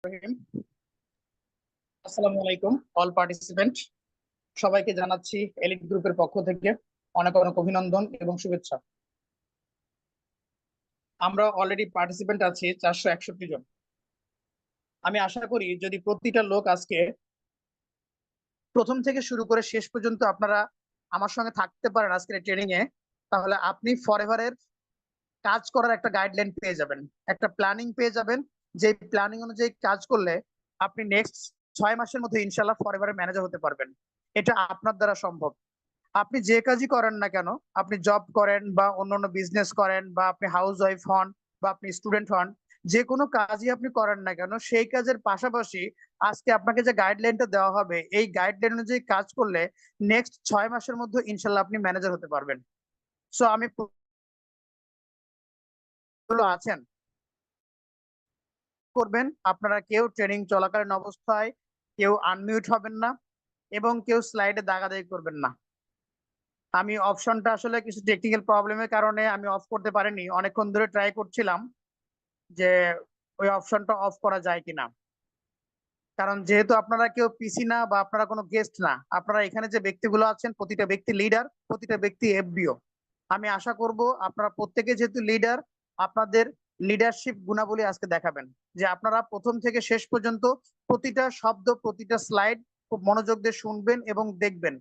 রহিম। আসসালামু আলাইকুম all participant, সবাইকে জানাচ্ছি এলিট গ্রুপের পক্ষ থেকে অনেক অনেক অভিনন্দন এবং শুভেচ্ছা। আমরা অলরেডি পার্টিসিপেন্ট আছি 461 জন। আমি আশা করি যদি প্রতিটা লোক আজকে প্রথম থেকে শুরু করে শেষ পর্যন্ত আপনারা আমার সঙ্গে থাকতে পারেন আজকের ট্রেনিং এ, তাহলে আপনি ফরএভারের কাজ করার একটা গাইডলাইন পেয়ে যাবেন, একটা প্ল্যানিং পেয়ে যাবেন। যে প্ল্যানিং অনুযায়ী কাজ করলে আপনি নেক্সট 6 মাসের মধ্যে ইনশাল্লাহ ফরএভারের ম্যানেজার হতে পারবেন। এটা আপনার দ্বারা সম্ভব। আপনি যে কাজই করেন না কেন, আপনি জব করেন বা অন্যান্য বিজনেস করেন বা আপনি হাউস ওয়াইফ হন বা আপনি স্টুডেন্ট হন, যে কোনো কাজই আপনি করেন না কেন, সেই কাজের পাশাপাশি আজকে আপনাকে যে গাইডলাইনটা দেওয়া হবে, এই গাইডলাইন অনুযায়ী কাজ করলে নেক্সট 6 মাসের মধ্যে ইনশাল্লাহ আপনি ম্যানেজার হতে পারবেন। সো আমি আছেন করবেন, আপনারা কেউ ট্রেনিং চলাকালীন অবস্থায় কেউ আনমিউট হবেন না এবং কেউ স্লাইডে দাগাদাগি করবেন না। আমি অপশনটা আসলে কিছু টেকনিক্যাল প্রবলেমের কারণে আমি অফ করতে পারিনি, অনেকক্ষণ ধরে ট্রাই করছিলাম যে ওই অপশনটা অফ করা যায় কিনা। কারণ যেহেতু আপনারা কেউ পিসি না বা আপনারা কোনো গেস্ট না, আপনারা এখানে যে ব্যক্তিগুলো আছেন প্রতিটা ব্যক্তি লিডার, প্রতিটা ব্যক্তি এফবিও। আমি আশা করব আপনারা প্রত্যেকে যেহেতু লিডার, আপনাদের লিডারশিপ গুণাবলী আজকে দেখাবেন, যে আপনারা প্রথম থেকে শেষ পর্যন্ত প্রতিটা শব্দ প্রতিটা স্লাইড খুব মনোযোগ দিয়ে শুনবেন এবং দেখবেন।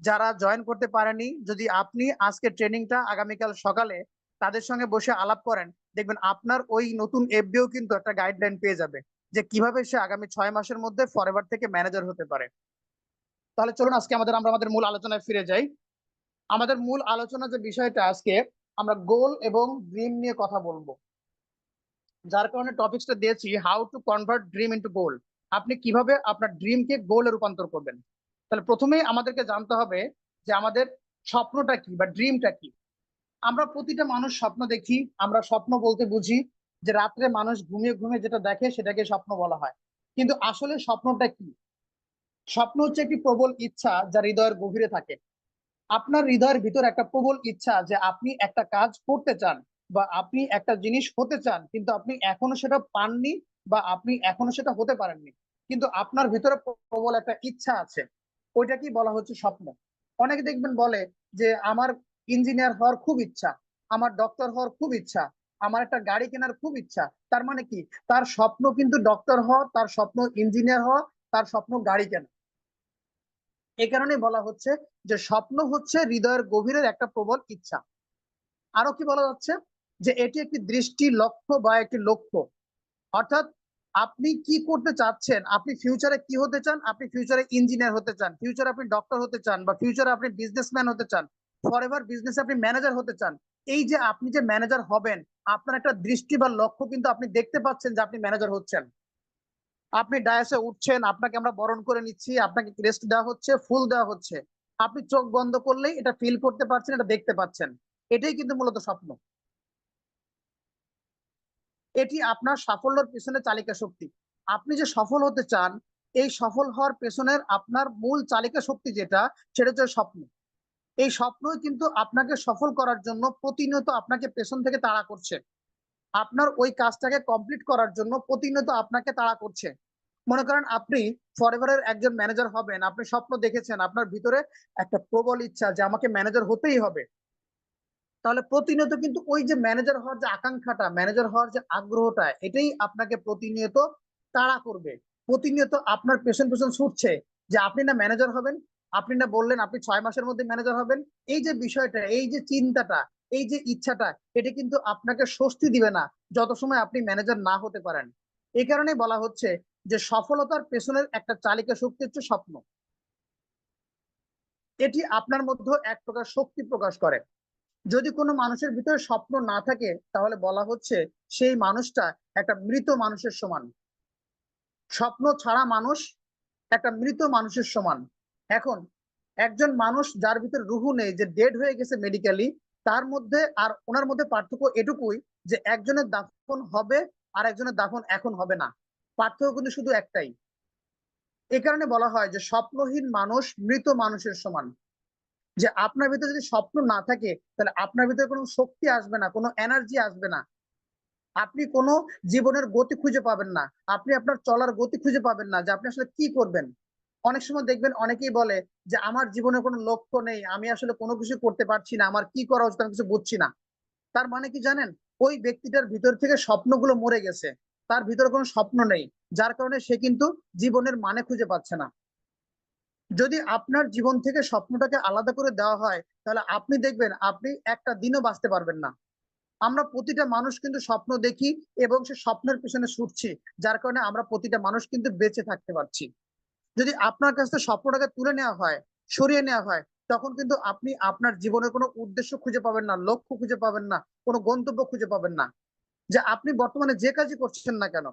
যারা জয়েন করতে পারেনি, যদি আপনি আজকে ট্রেনিংটা আগামীকাল সকালে তাদের সঙ্গে বসে আলাপ করেন, দেখবেন আপনার ওই নতুন এফবিও কিন্তু একটা গাইডলাইন পেয়ে যাবে যে কিভাবে সে আগামী 6 মাসের মধ্যে ফরএভার থেকে ম্যানেজার হতে পারে। তাহলে চলুন আজকে আমরা আমাদের মূল আলোচনায় ফিরে যাই। আমাদের মূল আলোচনা যে বিষয়টা, আজকে আমরা গোল এবং ড্রিম নিয়ে কথা বলবো, যার কারণে টপিকসটা দিয়েছি how to convert dream into goal. আপনি কিভাবে আপনার ড্রিমকে গোলে রূপান্তর করবেন। তাহলে প্রথমেই আমাদেরকে জানতে হবে যে আমাদের স্বপ্নটা কি বা ড্রিমটা কি। আমরা প্রতিটা মানুষ স্বপ্ন দেখি। আমরা স্বপ্ন বলতে বুঝি যে রাত্রে মানুষ ঘুমিয়ে ঘুমিয়ে যেটা দেখে সেটাকে স্বপ্ন বলা হয়। কিন্তু আসলে স্বপ্নটা কি? স্বপ্ন হচ্ছে একটি প্রবল ইচ্ছা যা হৃদয়ের গভীরে থাকে। আপনার হৃদয়ের ভিতর একটা প্রবল ইচ্ছা যে আপনি একটা কাজ করতে চান বা আপনি একটা জিনিস হতে চান, কিন্তু আপনি এখনো সেটা পাননি বা আপনি এখনো সেটা হতে পারেননি, কিন্তু আপনার ভিতরে প্রবল একটা ইচ্ছা আছে। ওইটাকেই বলা হচ্ছে স্বপ্ন। অনেকে দেখবেন বলে যে আমার ইঞ্জিনিয়ার হওয়ার খুব ইচ্ছা, আমার ডক্টর হওয়ার খুব ইচ্ছা, আমার একটা গাড়ি কেনার খুব ইচ্ছা। তার মানে কি? তার স্বপ্ন কিন্তু ডক্টর হওয়া, তার স্বপ্ন ইঞ্জিনিয়ার হওয়া, তার স্বপ্ন গাড়ি কেনা। এই কারণে বলা হচ্ছে যে স্বপ্ন হচ্ছে হৃদয়ের গভীরের একটা প্রবল ইচ্ছা। আরো কি বলা যাচ্ছে? যে এটি একটি দৃষ্টি, লক্ষ্য বা একটি লক্ষ্য। অর্থাৎ আপনি কি করতে চাচ্ছেন, আপনি ফিউচারে কি হতে চান, আপনি ফিউচারে ইঞ্জিনিয়ার হতে চান, ফিউচারে আপনি ডক্টর হতে চান, বা ফিউচারে আপনি বিজনেসম্যান হতে চান, ফরএভার বিজনেসে আপনি ম্যানেজার হতে চান। এই যে আপনি যে ম্যানেজার হবেন, আপনার একটা দৃষ্টি বা লক্ষ্য কিন্তু আপনি দেখতে পাচ্ছেন যে আপনি ম্যানেজার হচ্ছেন। আপনি ডায়াসে উঠছেন, আপনাকে আমরা বরণ করে নিচ্ছি, আপনাকে ক্রেস্ট দেওয়া হচ্ছে, ফুল দেওয়া হচ্ছে, আপনি চোখ বন্ধ করলেই এটা ফিল করতে পারছেন, এটা দেখতে পাচ্ছেন। এটাই কিন্তু মূলত স্বপ্ন। এটি আপনার সাফল্যের পেছনে চালিকা শক্তি। আপনি যে সফল হতে চান, এই সফল হওয়ার পেছনের আপনার মূল চালিকা শক্তি যেটা, সেটা হচ্ছে স্বপ্ন। এই স্বপ্নই কিন্তু আপনাকে সফল করার জন্য প্রতিনিয়ত আপনাকে পেছন থেকে তাড়া করছে, আপনার ওই কাজটাকে কমপ্লিট করার জন্য প্রতিনিয়ত আপনাকে তাড়া করছে। মনে করেন আপনি ফরএভারের একজন ম্যানেজার হবেন, আপনি স্বপ্ন দেখেছেন, আপনার ভিতরে একটা প্রবল ইচ্ছা যে আমাকে ম্যানেজার হতেই হবে। তাহলে প্রতিনিয়ত কিন্তু ওই যে ম্যানেজার হওয়ার যে আকাঙ্ক্ষাটা, ম্যানেজার হওয়ার যে আগ্রহটা, এটাই আপনাকে প্রতিনিয়ত তাড়া করবে। প্রতিনিয়ত আপনার পেছন পেছন ছুটছে যে আপনি না ম্যানেজার হবেন, আপনি না বললেন আপনি 6 মাসের মধ্যে ম্যানেজার হবেন। এই যে বিষয়টা, এই যে চিন্তাটা, এই যে ইচ্ছাটা, এটা কিন্তু আপনাকে স্বস্তি দিবে না যত সময় আপনি ম্যানেজার না হতে পারেন। এই কারণে বলা হচ্ছে যে সফলতার পেছনের একটা চালিকা শক্তি হচ্ছে স্বপ্ন। এটি আপনার মধ্যে এক প্রকার শক্তি প্রকাশ করে। যদি কোনো মানুষের ভিতরে স্বপ্ন না থাকে, তাহলে বলা হচ্ছে সেই মানুষটা একটা মৃত মানুষের সমান। স্বপ্ন ছাড়া মানুষ একটা মৃত মানুষের সমান। এখন একজন মানুষ যার ভিতরে রুহু নেই, যে ডেড হয়ে গেছে মেডিকেলি, তার মধ্যে আর ওনার মধ্যে পার্থক্য এটুকুই যে একজনের দাফন হবে আর একজনের দাফন এখন হবে না। পার্থক্য কিন্তু শুধু একটাই। এ কারণে বলা হয় যে স্বপ্নহীন মানুষ মৃত মানুষের সমান। যে আপনার ভিতরে যদি স্বপ্ন না থাকে, তাহলে আপনার ভিতরে কোনো শক্তি আসবে না, কোনো এনার্জি আসবে না। আপনি কোনো জীবনের গতি খুঁজে পাবেন না, আপনি আপনার চলার গতি খুঁজে পাবেন না, যে আপনি আসলে কি করবেন। অনেক সময় দেখবেন অনেকেই বলে যে আমার জীবনে কোনো লক্ষ্য নেই, আমি আসলে কোনো কিছু করতে পারছি না, আমার কি করা উচিত আমি কিছু বুঝছি না। তার মানে কি জানেন, ওই ব্যক্তিটার ভিতর থেকে স্বপ্নগুলো মরে গেছে, তার ভিতরে কোনো স্বপ্ন নেই, যার কারণে সে কিন্তু জীবনের মানে খুঁজে পাচ্ছে না। যদি আপনার জীবন থেকে স্বপ্নটাকে আলাদা করে দেওয়া হয়, তাহলে আপনি দেখবেন আপনি একটা দিনও বাঁচতে পারবেন না। আমরা প্রতিটা মানুষ কিন্তু স্বপ্ন দেখি এবং সে স্বপ্নের পিছনে ছুটছি, যার কারণে আমরা প্রতিটা মানুষ কিন্তু বেঁচে থাকতে পারছি। যদি আপনার কাছ থেকে স্বপ্নটাকে তুলে নেওয়া হয়, সরিয়ে নেওয়া হয়, তখন কিন্তু আপনি আপনার জীবনের কোনো উদ্দেশ্য খুঁজে পাবেন না, লক্ষ্য খুঁজে পাবেন না, কোনো গন্তব্য খুঁজে পাবেন না। যে আপনি বর্তমানে যে কাজই করছেন না কেন,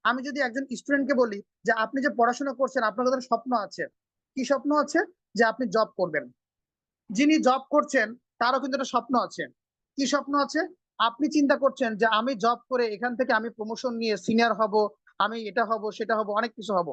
আমি যদি একজন স্টুডেন্টকে বলি যে আপনি যে পড়াশোনা করছেন আপনার কোনো স্বপ্ন আছে, কি স্বপ্ন আছে? যে আপনি জব করবেন। যিনি জব করছেন তারও কিন্তু একটা স্বপ্ন আছে। কি স্বপ্ন আছে? আপনি চিন্তা করছেন যে আমি জব করে এখান থেকে আমি প্রমোশন নিয়ে সিনিয়র হব, আমি এটা হব সেটা হব, অনেক কিছু হব।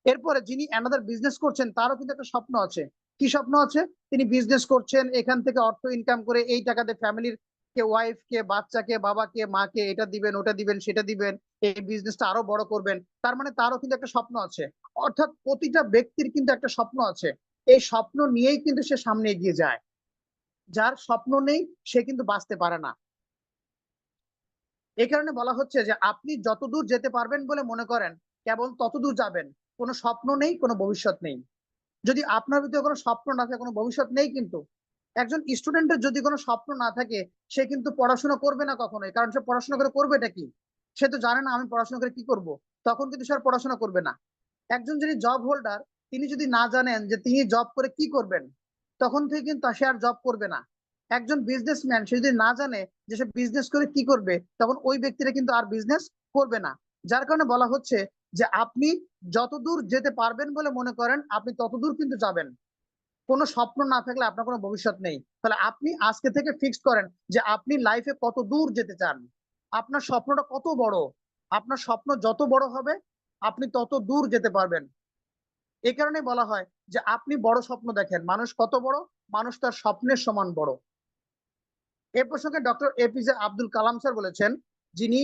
এরপরে যিনি অ্যানাদার বিজনেস করছেন তারও কিন্তু একটা স্বপ্ন আছে। কি স্বপ্ন আছে? তিনি বিজনেস করছেন, এখান থেকে অর্থ ইনকাম করে এই টাকাতে ফ্যামিলির কে, ওয়াইফ কে, বাচ্চাকে, বাবাকে, মাকে এটা দিবেন, ওটা দিবেন, সেটা দিবেন, এই বিজনেসটা আরো বড় করবেন। তার মানে তারও কিন্তু একটা স্বপ্ন আছে। অর্থাৎ প্রতিটা ব্যক্তির কিন্তু একটা স্বপ্ন আছে। এই স্বপ্ন নিয়েই কিন্তু সে সামনে এগিয়ে যায়। যার স্বপ্ন নেই সে কিন্তু বাঁচতে পারে না। এই কারণে বলা হচ্ছে যে আপনি যতদূর যেতে পারবেন বলে মনে করেন, কেবল ততদূর যাবেন। কোনো স্বপ্ন নেই, কোনো ভবিষ্যৎ নেই। যদি আপনার ভিতরে কোনো স্বপ্ন না থাকে, কোনো ভবিষ্যৎ নেই কিন্তু। একজন স্টুডেন্টের যদি কোনো স্বপ্ন না থাকে, সে কিন্তু পড়াশোনা করবে না কখনোই, কারণ সে পড়াশোনা করে করবেটা কি? সে তো জানে না আমি পড়াশোনা করে কি করব। তখন কিন্তু সে আর পড়াশোনা করবে না। একজন যিনি জব হোল্ডার, তিনি যদি না জানেন যে তিনি জব করে কি করবেন, তখন থেকে কিন্তু সে আর জব করবে না। একজন বিজনেসম্যান সে যদি না জানে যে সে বিজনেস করে কি করবে, তখন ওই ব্যক্তিরা কিন্তু আর বিজনেস করবে না। যার কারণে বলা হচ্ছে যে আপনি যতদূর যেতে পারবেন বলে মনে করেন আপনি ততদূর কিন্তু যাবেন। কোনো স্বপ্ন না থাকলে আপনার কোনো ভবিষ্যৎ নেই। তাহলে আপনি আজকে থেকে ফিক্সড করেন যে আপনি লাইফে কত দূর যেতে চান, আপনার স্বপ্নটা কত বড়। আপনার স্বপ্ন যত বড় হবে আপনি তত দূর যেতে পারবেন। এই কারণে বলা হয় যে আপনি বড় স্বপ্ন দেখেন। মানুষ কত বড়? মানুষ তার স্বপ্নের সমান বড়। এ প্রসঙ্গে doctor APJ Abdul Kalam sir বলেছেন, যিনি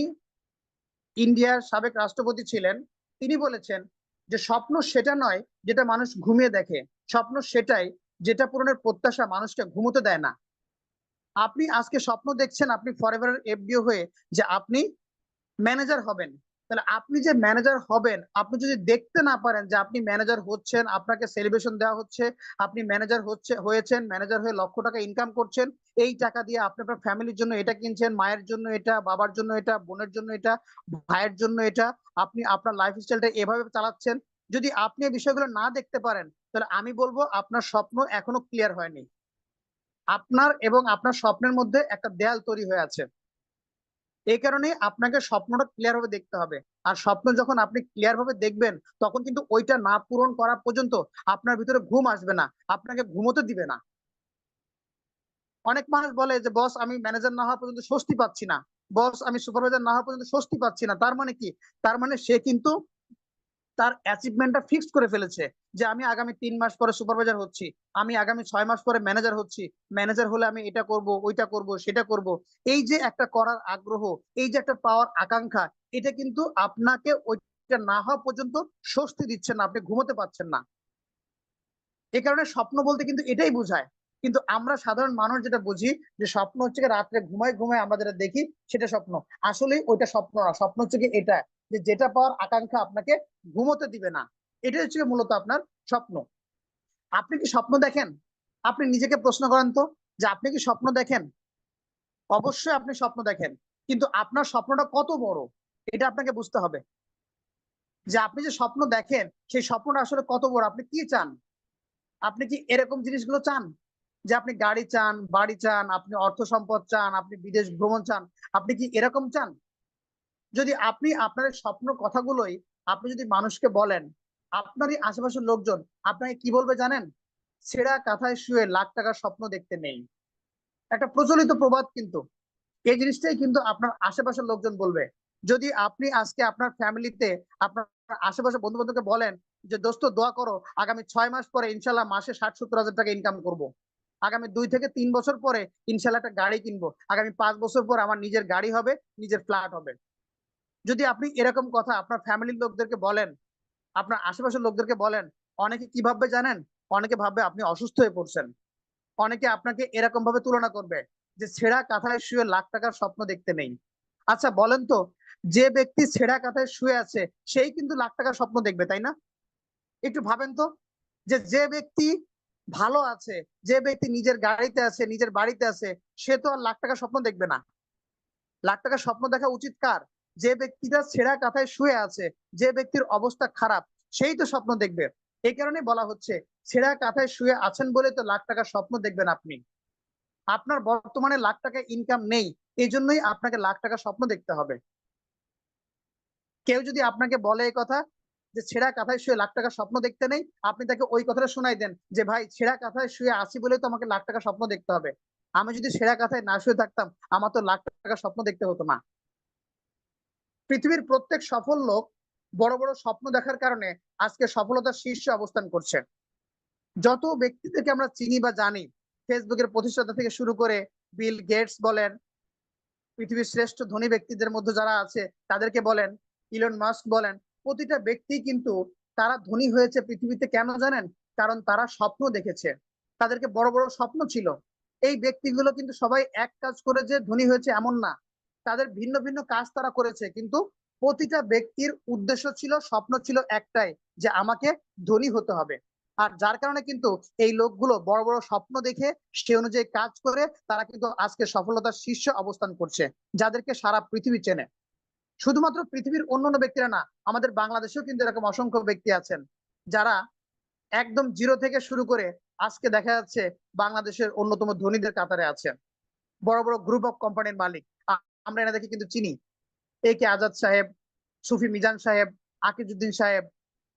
ইন্ডিয়ার সাবেক রাষ্ট্রপতি ছিলেন, তিনি বলেছেন যে স্বপ্ন সেটা নয় যেটা মানুষ ঘুমিয়ে দেখে, স্বপ্ন সেটাই যেটা পূরণের প্রত্যাশা মানুষকে ঘুমোতে দেয় না। আপনি আজকে স্বপ্ন দেখছেন আপনি ফরএভার এফডিও হয়ে যে আপনি ম্যানেজার হবেন। তাহলে আপনি যে ম্যানেজার হবেন, আপনি যদি দেখতে না পারেন যে আপনি ম্যানেজার হচ্ছেন, আপনাকে সেলিব্রেশন দেওয়া হচ্ছে, আপনি ম্যানেজার হয়েছেন, ম্যানেজার হয়ে লক্ষ টাকা ইনকাম করছেন, এই টাকা দিয়ে আপনি আপনার ফ্যামিলির জন্য এটা কিনছেন, মায়ের জন্য এটা, বাবার জন্য এটা, বোনের জন্য এটা, ভাইয়ের জন্য এটা, আপনি আপনার লাইফ স্টাইলটা এভাবে চালাচ্ছেন। যদি আপনি এই বিষয়গুলো না দেখতে পারেন, তাহলে আমি বলবো আপনার স্বপ্ন এখনো ক্লিয়ার হয়নি। আপনার এবং আপনার স্বপ্নের মধ্যে একটা দেয়াল তৈরি হয়ে আছে। এই কারণে আপনাকে স্বপ্নটা ক্লিয়ার ভাবে দেখতে হবে। আর স্বপ্ন যখন আপনি ক্লিয়ার ভাবে দেখবেন, তখন কিন্তু ওইটা না পূরণ করা পর্যন্ত আপনার ভিতরে ঘুম আসবে না, আপনাকে ঘুমোতে দিবে না। অনেক মানুষ বলে যে বস আমি ম্যানেজার না হওয়া পর্যন্ত স্বস্তি পাচ্ছি না, বস আমি সুপারভাইজার না হওয়া পর্যন্ত স্বস্তি পাচ্ছি না। তার মানে কি? তার মানে সে কিন্তু তার অ্যাচিভমেন্টটা ফিক্সড করে ফেলেছে যে আমি আগামী 3 মাস পরে সুপারভাইজার হচ্ছি, আমি আগামী 6 মাস পরে ম্যানেজার হচ্ছি, ম্যানেজার হলে আমি এটা করব, ওইটা করব, সেটা করব। এই যে একটা করার আগ্রহ, এই যে একটা পাওয়ার আকাঙ্ক্ষা, এটা কিন্তু আপনাকে ওইটা না হওয়া পর্যন্ত স্বস্তি দিচ্ছে না, আপনি ঘুমোতে পারছেন না। এই কারণে স্বপ্ন বলতে কিন্তু এটাই বোঝায়। কিন্তু আমরা সাধারণ মানুষ যেটা বুঝি যে স্বপ্ন হচ্ছে কি রাত্রে ঘুমাই ঘুমাই আমরা যেটা দেখি সেটা স্বপ্ন। আসলে ওইটা স্বপ্ন না, স্বপ্ন হচ্ছে কি এটা, যে যেটা পাওয়ার আকাঙ্ক্ষা আপনাকে ঘুমোতে দিবে না। এটাই হচ্ছে মূলত আপনার স্বপ্ন। আপনি কি স্বপ্ন দেখেন? আপনি নিজেকে প্রশ্ন করেন তো, যে আপনি কি স্বপ্ন দেখেন? অবশ্যই আপনি স্বপ্ন দেখেন, কিন্তু আপনার স্বপ্নটা কত বড় এটা আপনাকে বুঝতে হবে। যে আপনি যে স্বপ্ন দেখেন সেই স্বপ্নটা আসলে কত বড়, আপনি কি চান? আপনি কি এরকম জিনিসগুলো চান? যে আপনি গাড়ি চান, বাড়ি চান, আপনি অর্থ সম্পদ চান, আপনি বিদেশ ভ্রমণ চান, আপনি কি এরকম চান? যদি আপনি আপনার স্বপ্ন কথাগুলোই আপনি যদি মানুষকে বলেন, আপনারই আশেপাশের লোকজন আপনাকে কি বলবে জানেন? ছেঁড়া কাঁথায় শুয়ে লাখ টাকার স্বপ্ন দেখতে নেই। একটা প্রচলিত প্রবাদ কিন্তু। এই জিনিসটাই কিন্তু আপনার আশেপাশের লোকজন বলবে। যদি আপনি আজকে আপনার ফ্যামিলিতে আপনার আশেপাশে বন্ধু বান্ধবকে বলেন যে দোস্ত দোয়া করো, আগামী 6 মাস পরে ইনশাল্লাহ মাসে 60-70 হাজার টাকা ইনকাম করব। আগামী 2 থেকে 3 বছর পরে ইনশাল্লাহ একটা গাড়ি কিনবো, আগামী 5 বছর পর আমার নিজের গাড়ি হবে, নিজের ফ্ল্যাট হবে। যদি আপনি এরকম কথা আপনার ফ্যামিলির লোকদেরকে বলেন, আপনার আশেপাশের লোকদেরকে বলেন, অনেকে কি ভাববে জানেন? অনেকে ভাববে আপনি অসুস্থ হয়ে পড়ছেন। অনেকে আপনাকে এরকম ভাবে তুলনা করবে যে ছেঁড়া কাঁথায় শুয়ে লাখ টাকার স্বপ্ন দেখতে নেই। আচ্ছা বলেন তো, যে ব্যক্তি ছেঁড়া কাঁথায় শুয়ে আছে সেই কিন্তু লাখ টাকার স্বপ্ন দেখবে, তাই না? একটু ভাবেন তো, যে যে ব্যক্তি ভালো আছে, যে ব্যক্তি নিজের গাড়িতে আছে, নিজের বাড়িতে আছে, সে তো আর লাখ টাকার স্বপ্ন দেখবে না। লাখ টাকার স্বপ্ন দেখা উচিত কার? যে ব্যক্তিটা ছেঁড়া কাঁথায় শুয়ে আছে, যে ব্যক্তির অবস্থা খারাপ, সেই তো স্বপ্ন দেখবে। এই কারণে বলা হচ্ছে, ছেঁড়া কাঁথায় শুয়ে আছেন বলে তো লাখ টাকার স্বপ্ন দেখবেন আপনি। আপনার বর্তমানে লাখ টাকা ইনকাম নেই, এই জন্যই আপনাকে লাখ টাকা স্বপ্ন দেখতে হবে। কেউ যদি আপনাকে বলে এই কথা যে ছেঁড়া কাঁথায় শুয়ে লাখ টাকা স্বপ্ন দেখতে নেই, আপনি তাকে ওই কথাটা শোনাই দেন যে ভাই, ছেঁড়া কাঁথায় শুয়ে আছি বলে তো আমাকে লাখ টাকা স্বপ্ন দেখতে হবে। আমি যদি ছেঁড়া কাঁথায় না শুয়ে থাকতাম, আমার তো লাখ টাকা স্বপ্ন দেখতে হতো না। পৃথিবীর প্রত্যেক সফল লোক বড় বড় স্বপ্ন দেখার কারণে আজকে সফলতার শীর্ষে অবস্থান করছে। যত ব্যক্তিদেরকে আমরা চিনি বা জানি, ফেসবুকের প্রতিষ্ঠাতা থেকে শুরু করে বিল গেটস বলেন, পৃথিবীর শ্রেষ্ঠ ধনী ব্যক্তিদের মধ্যে যারা আছে তাদেরকে বলেন, ইলন মাস্ক বলেন, প্রতিটা ব্যক্তি কিন্তু তারা ধনী হয়েছে পৃথিবীতে কেন জানেন? কারণ তারা স্বপ্ন দেখেছে, তাদেরকে বড় বড় স্বপ্ন ছিল। এই ব্যক্তিগুলো কিন্তু সবাই এক কাজ করে যে ধনী হয়েছে এমন না, তাদের ভিন্ন ভিন্ন কাজ তারা করেছে, কিন্তু প্রতিটা ব্যক্তির উদ্দেশ্য ছিল, স্বপ্ন ছিল একটাই, যে আমাকে ধনী হতে হবে। আর যার কারণে কিন্তু এই লোকগুলো বড় বড় স্বপ্ন দেখে সে অনুযায়ী কাজ করে তারা কিন্তু আজকে সফলতার শীর্ষে অবস্থান করছে, যাদেরকে সারা পৃথিবী চেনে। শুধুমাত্র পৃথিবীর অন্যান্য ব্যক্তিরা না, আমাদের বাংলাদেশেও কিন্তু এরকম অসংখ্য ব্যক্তি আছেন যারা একদম জিরো থেকে শুরু করে আজকে দেখা যাচ্ছে বাংলাদেশের অন্যতম ধনীদের কাতারে আছে, বড় বড় গ্রুপ অফ কোম্পানির মালিক। আমরা এনাদেরকে কিন্তু চিনি, এ কে আজাদ সাহেব, সুফি মিজান সাহেব, আকিজউদ্দিন সাহেব,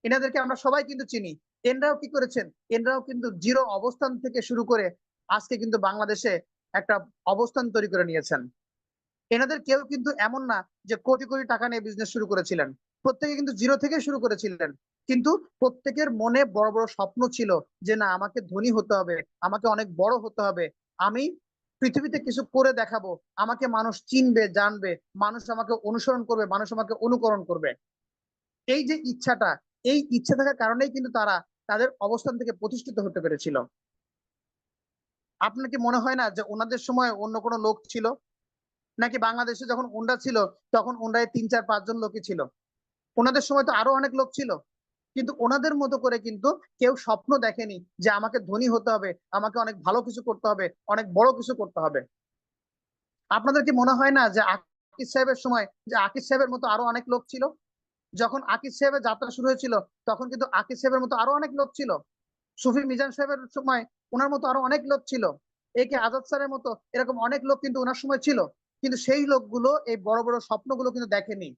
এনাদেরকে আমরা সবাই কিন্তু চিনি। এনরাও কি করেছেন? এনরাও কিন্তু জিরো অবস্থান থেকে শুরু করে আজকে কিন্তু বাংলাদেশে একটা অবস্থান তৈরি করে নিয়েছেন। এনাদের কেউ কিন্তু এমন না যে কোটি কোটি টাকা নিয়ে বিজনেস শুরু করেছিলেন, প্রত্যেকে কিন্তু জিরো থেকে শুরু করেছিলেন। কিন্তু প্রত্যেকের মনে বড় বড় স্বপ্ন ছিল, যে না আমাকে ধনী হতে হবে, আমাকে অনেক বড় হতে হবে, আমি পৃথিবীতে কিছু করে দেখাবো, আমাকে মানুষ চিনবে, জানবে, মানুষ আমাকে অনুসরণ করবে, মানুষ আমাকে অনুকরণ করবে। এই যে ইচ্ছাটা, এই ইচ্ছা থাকার কারণেই কিন্তু তারা তাদের অবস্থান থেকে প্রতিষ্ঠিত হতে পেরেছিল। আপনার কি মনে হয় না যে ওনাদের সময় অন্য কোনো লোক ছিল? নাকি বাংলাদেশে যখন ওনরা ছিল তখন ওনরাই 3 4 5 জন লোকই ছিল? ওনাদের সময় তো আরো অনেক লোক ছিল, কিন্তু ওনাদের মতো করে কিন্তু কেউ স্বপ্ন দেখেনি যে আমাকে ধনী হতে হবে, আমাকে অনেক ভালো কিছু করতে হবে, অনেক বড় কিছু করতে হবে। আপনাদের কি মনে হয় না যে আকিজ সাহেবের সময় যে আকিজ সাহেবের মতো আরো অনেক লোক ছিল? যখন আকিজ সাহেবের যাত্রা শুরু হয়েছিল তখন কিন্তু আকিজ সাহেবের মতো আরো অনেক লোক ছিল। সুফি মিজান সাহেবের সময় ওনার মতো আরো অনেক লোক ছিল। এ কে আজাদ স্যারের মতো এরকম অনেক লোক কিন্তু ওনার সময় ছিল। কিন্তু সেই লোকগুলো এই বড় বড় স্বপ্নগুলো কিন্তু দেখেনি,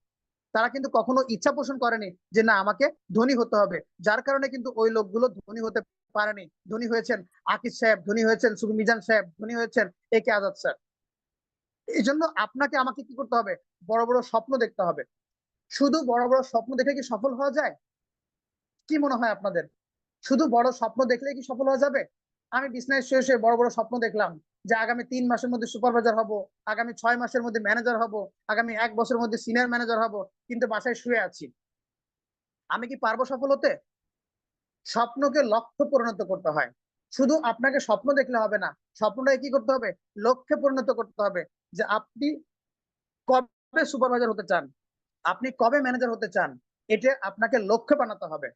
তারা কিন্তু কখনো ইচ্ছা পোষণ করেনি যে না আমাকে ধনী হতে হবে। যার কারণে কিন্তু ওই লোকগুলো ধনী হতে পারেনি। ধনী হয়েছেন আকিজ সাহেব, ধনী হয়েছেন সুফি মিজান সাহেব, ধনী হয়েছেন এ কে আজাদ স্যার। এই জন্য আপনাকে আমাকে কি করতে হবে? বড় বড় স্বপ্ন দেখতে হবে। শুধু বড় বড় স্বপ্ন দেখে কি সফল হওয়া যায়? কি মনে হয় আপনাদের? শুধু বড় স্বপ্ন দেখলে কি সফল হওয়া যাবে? আমি বিজনেস শুয়ে শুয়ে বড় বড় স্বপ্ন দেখলাম যে আগামী 3 মাসের মধ্যে সুপারভাইজার হব, আগামী 6 মাসের মধ্যে ম্যানেজার হব, আগামী 1 বছরের মধ্যে সিনিয়র ম্যানেজার হব, কিন্তু বাসায় শুয়ে আছি। আমি কি পারবো সফল হতে? স্বপ্নকে লক্ষ্য পরিণত করতে হয়। শুধু আপনাকে স্বপ্ন দেখলে হবে না, স্বপ্নটাকে কি করতে হবে? লক্ষ্যে পরিণত করতে হবে। যে আপনি কবে সুপারভাইজার হতে চান, আপনি কবে ম্যানেজার হতে চান, এটা আপনাকে লক্ষ্য বানাতে হবে।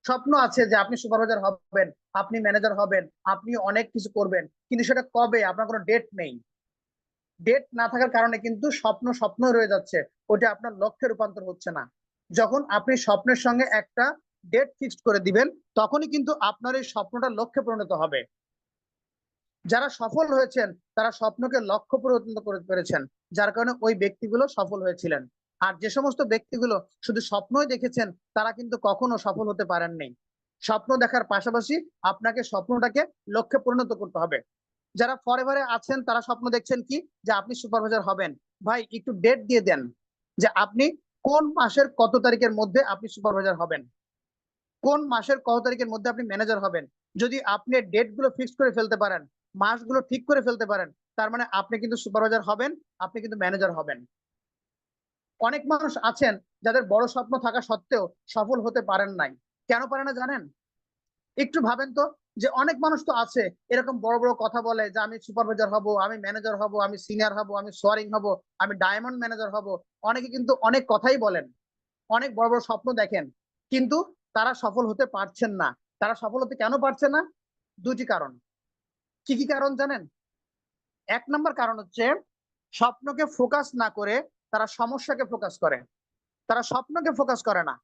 স্বপ্ন আছে যে আপনি সুপারভাইজার হবেন, আপনি ম্যানেজার হবেন, আপনি অনেক কিছু করবেন, কিন্তু সেটা কবে আপনার কোনো ডেট নেই। ডেট না থাকার কারণে কিন্তু স্বপ্ন স্বপ্ন রয়ে যাচ্ছে, ওটা আপনার লক্ষ্যে রূপান্তর হচ্ছে না। যখন আপনি স্বপ্নের সঙ্গে একটা ডেট ফিক্সড করে দিবেন, তখনই কিন্তু আপনার এই স্বপ্নটা লক্ষ্যে পরিণত হবে। যারা সফল হয়েছেন তারা স্বপ্নকে লক্ষ্য পরিণত করে পেরেছেন, যার কারণে ওই ব্যক্তিগুলো সফল হয়েছিলেন। আর যে সমস্ত ব্যক্তিগুলো শুধু স্বপ্নই দেখেছেন তারা কিন্তু কখনো সফল হতে পারেননি। স্বপ্ন দেখার পাশাপাশি আপনাকে স্বপ্নটাকে লক্ষ্যে পরিণত করতে হবে। যারা ফরএভারে আছেন তারা স্বপ্ন দেখছেন কি, যে আপনি সুপারভাইজার হবেন। ভাই একটু ডেট দিয়ে দেন যে আপনি কোন মাসের কত তারিখের মধ্যে আপনি সুপারভাইজার হবেন, কোন মাসের কত তারিখের মধ্যে আপনি ম্যানেজার হবেন। যদি আপনি ডেট গুলো ফিক্স করে ফেলতে পারেন, মাসগুলো ঠিক করে ফেলতে পারেন, তার মানে আপনি কিন্তু সুপারভাইজার হবেন, আপনি কিন্তু ম্যানেজার হবেন। অনেক মানুষ আছেন যাদের বড় স্বপ্ন থাকা সত্ত্বেও সফল হতে পারেন নাই। কেন পারে না জানেন? একটু ভাবেন তো, যে অনেক মানুষ তো আছে এরকম বড় বড় কথা বলে যে আমি সুপারভাইজার হব, আমি ম্যানেজার হব, আমি সিনিয়র হব, আমি সোয়ারিং হব, আমি ডায়মন্ড ম্যানেজার হব। অনেকে কিন্তু অনেক কথাই বলেন, অনেক বড় বড় স্বপ্ন দেখেন, কিন্তু তারা সফল হতে পারছেন না। তারা সফল হতে কেন পারছে না? দুটি কারণ। কি কি কারণ জানেন? এক নম্বর কারণ হচ্ছে স্বপ্নকে ফোকাস না করে তারা সমস্যাকে ফোকাস করে। তারা স্বপ্নকে ফোকাস করে না।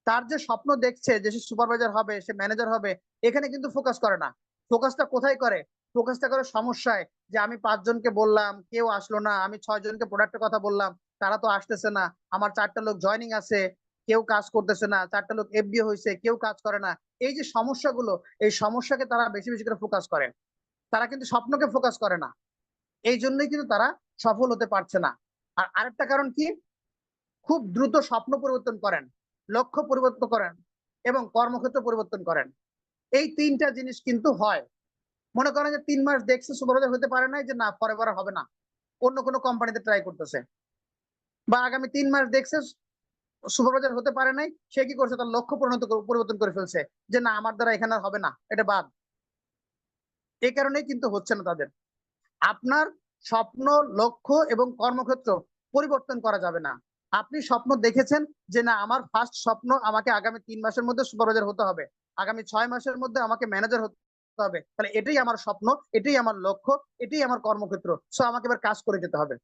তার যে স্বপ্ন দেখছে যে সে সুপারভাইজার হবে, সে ম্যানেজার হবে, এখানে কিন্তু ফোকাস করে না। ফোকাসটা কোথায় করে? ফোকাসটা করে সমস্যায়, যে আমি ৫ জনকে বললাম, কেউ আসলো না। আমি ৬ জনকে প্রোডাক্টের কথা বললাম, তারা তো আসতেছে না। আমার ৪ টা লোক জয়েনিং আছে, কেউ কাজ করতেছে না। ৪ টা লোক এফডিএ হইছে, কেউ কাজ করে না। এই যে সমস্যাগুলো, এই সমস্যাকে তারা বেশি বেশি করে ফোকাস করে। তারা কিন্তু স্বপ্নকে ফোকাস করে না। এই জন্যই কিন্তু তারা সফল হতে পারছে না। আর আরেকটা কারণ কি? খুব দ্রুত স্বপ্ন পরিবর্তন করেন, লক্ষ্য পরিবর্তন করেন এবং কর্মক্ষেত্র পরিবর্তন করেন। এই ৩টা জিনিস কিন্তু হয়। মনে করেন যে ৩ মাস দেখছে সুপারভাইজার হতে পারে নাই, যে না ফরএভার হবে না, অন্য কোনো কোম্পানিতে ট্রাই করতেছে। বা আগামী ৩ মাস দেখছে সুপারভাইজার হতে পারে নাই, সে কি করছে? তার লক্ষ্য পরিবর্তন করে ফেলছে, যে না আমার দ্বারা এখানে আর হবে না, এটা বাদ। এই কারণেই কিন্তু হচ্ছে না তাদের। আপনার স্বপ্ন, লক্ষ্য এবং কর্মক্ষেত্র পরিবর্তন করা যাবে না। আপনি স্বপ্ন দেখেছেন যে না আমার ফার্স্ট স্বপ্ন আমাকে আগামী ৩ মাসের মধ্যে সুপারভাইজার হতে হবে, আগামী ৬ মাসের মধ্যে আমাকে ম্যানেজার হতে হবে। তাহলে এটাই আমার স্বপ্ন, এটাই আমার লক্ষ্য, এটাই আমার কর্মক্ষেত্র। সো আমাকে এবার কাজ করে যেতে হবে।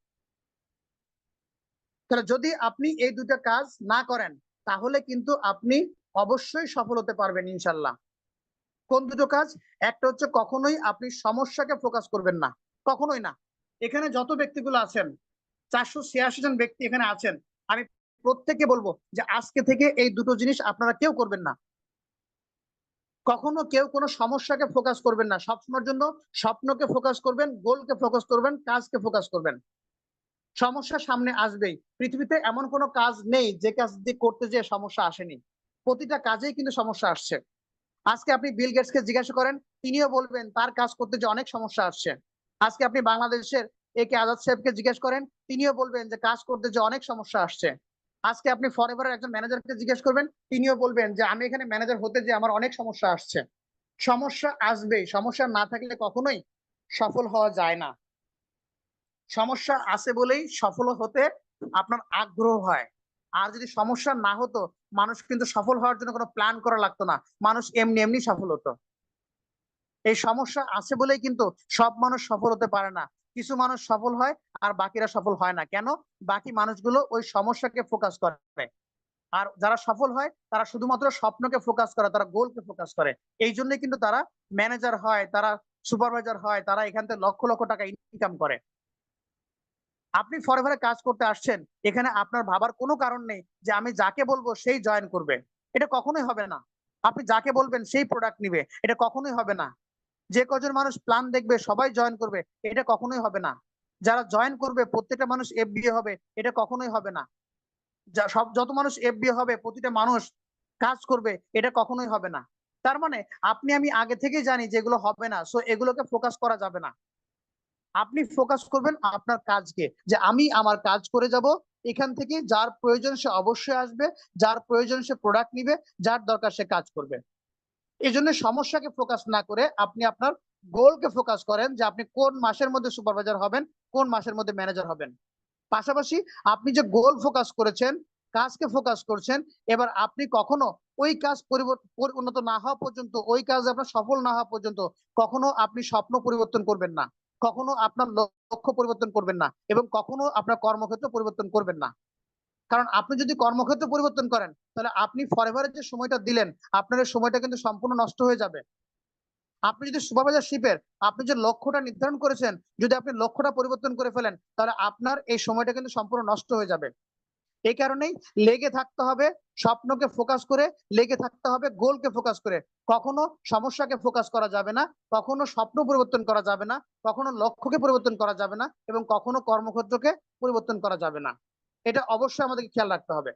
তাহলে যদি আপনি এই ২টা কাজ না করেন, তাহলে কিন্তু আপনি অবশ্যই সফল হতে পারবেন ইনশাআল্লাহ। কোন ২টো কাজ? একটা হচ্ছে কখনোই আপনি সমস্যাকে ফোকাস করবেন না। কখনোই না। এখানে যত ব্যক্তিগুলো আছেন, ৪৮৬ জন ব্যক্তি এখানে আছেন। আমি প্রত্যেককে বলব যে আজকে থেকে এই ২টো জিনিস আপনারা কেউ করবেন না। কখনো কেউ কোনো সমস্যাকে ফোকাস করবেন না। সবসময়ের জন্য স্বপ্নকে ফোকাস করবেন, গোলকে ফোকাস করবেন, কাজকে ফোকাস করবেন। সমস্যা সামনে আসবেই। পৃথিবীতে এমন কোনো কাজ নেই যে কাজ দিয়ে করতে যেয়ে সমস্যা আসেনি। প্রতিটা কাজেই কিন্তু সমস্যা আসছে। আজকে আপনি বিল গেটস কে জিজ্ঞাসা করেন, তিনিও বলবেন তার কাজ করতে যে অনেক সমস্যা আসছে। আজকে আপনি বাংলাদেশের একে আজাদ সাহেবকে জিজ্ঞেস করেন, তিনিও বলবেন যে কাজ করতে যে অনেক সমস্যা আসছে। আজকে আপনি ফরএভারের একজন ম্যানেজারকে জিজ্ঞেস করবেন, তিনিও বলবেন যে আমি এখানে ম্যানেজার হতে যে আমার অনেক সমস্যা আসছে। সমস্যা আসবেই। সমস্যা না থাকলে কখনোই সফল হওয়া যায় না। সমস্যা আছে বলেই সফল হতে আপনার আগ্রহ হয়। আর যদি সমস্যা না হতো, মানুষ কিন্তু সফল হওয়ার জন্য কোনো প্ল্যান করা লাগতো না। মানুষ এমনি এমনি সফল হতো। এই সমস্যা আছে বলেই কিন্তু সব মানুষ সফল হতে পারে না। কিছু মানুষ সফল হয় আর বাকিরা সফল হয় না। কেন? বাকি মানুষগুলো ওই সমস্যাকে ফোকাস করে। আর যারা সফল হয় তারা শুধুমাত্র স্বপ্নকে ফোকাস করে, তারা গোলকে ফোকাস করে। এইজন্যই কিন্তু তারা ম্যানেজার হয়, তারা সুপারভাইজার হয়, তারা এখান থেকে লক্ষ লক্ষ টাকা ইনকাম করে। আপনি ফরএভারে কাজ করতে আসছেন, এখানে আপনার ভাবার কোনো কারণ নেই যে আমি যাকে বলবো সেই জয়েন করবে। এটা কখনোই হবে না। আপনি যাকে বলবেন সেই প্রোডাক্ট নিবে। এটা কখনোই হবে না। যে কজন মানুষ প্ল্যান দেখবে সবাই জয়েন করবে, এটা কখনোই হবে না। যারা জয়েন করবে প্রত্যেকটা মানুষ এফবিএ হবে, এটা কখনোই হবে না। যত মানুষ এফবিএ হবে প্রতিটা মানুষ কাজ করবে, এটা কখনোই হবে না। তার মানে আপনি আমি আগে থেকেই জানি যে এগুলো হবে না। সো এগুলোকে ফোকাস করা যাবে না। আপনি ফোকাস করবেন আপনার কাজকে, যে আমি আমার কাজ করে যাব। এখান থেকে যার প্রয়োজন সে অবশ্যই আসবে, যার প্রয়োজন সে প্রোডাক্ট নিবে, যার দরকার সে কাজ করবে। এজন্য সমস্যাকে ফোকাস না করে আপনি আপনার গোলকে ফোকাস করেন, যে আপনি কোন মাসের মধ্যে সুপারভাইজার হবেন, কোন মাসের মধ্যে ম্যানেজার হবেন। পাশাপাশি আপনি যে গোল ফোকাস করেছেন, কাজকে ফোকাস করছেন, এবার আপনি কখনো ওই কাজ উন্নত না হওয়া পর্যন্ত, ওই কাজ আপনার সফল না হওয়া পর্যন্ত কখনো আপনি স্বপ্ন পরিবর্তন করবেন না, কখনো আপনার লক্ষ্য পরিবর্তন করবেন না এবং কখনো আপনার কর্মক্ষেত্র পরিবর্তন করবেন না। কারণ আপনি যদি কর্মক্ষেত্র পরিবর্তন করেন, তাহলে আপনি ফরএভারের যে সময়টা দিলেন, আপনার এই সময়টা কিন্তু সম্পূর্ণ নষ্ট হয়ে যাবে। আপনি যদি সুপারভাইজারশিপের আপনি যে লক্ষ্যটা নির্ধারণ করেছেন, যদি আপনি লক্ষ্যটা পরিবর্তন করে ফেলেন, তাহলে আপনার এই সময়টা কিন্তু সম্পূর্ণ নষ্ট হয়ে যাবে। এই কারণেই লেগে থাকতে হবে, স্বপ্নকে ফোকাস করে লেগে থাকতে হবে, গোলকে ফোকাস করে। কখনো সমস্যাকে ফোকাস করা যাবে না, কখনো স্বপ্ন পরিবর্তন করা যাবে না, কখনো লক্ষ্যকে পরিবর্তন করা যাবে না এবং কখনো কর্মক্ষেত্রকে পরিবর্তন করা যাবে না। এটা অবশ্যই আমাদেরকে খেয়াল রাখতে হবে।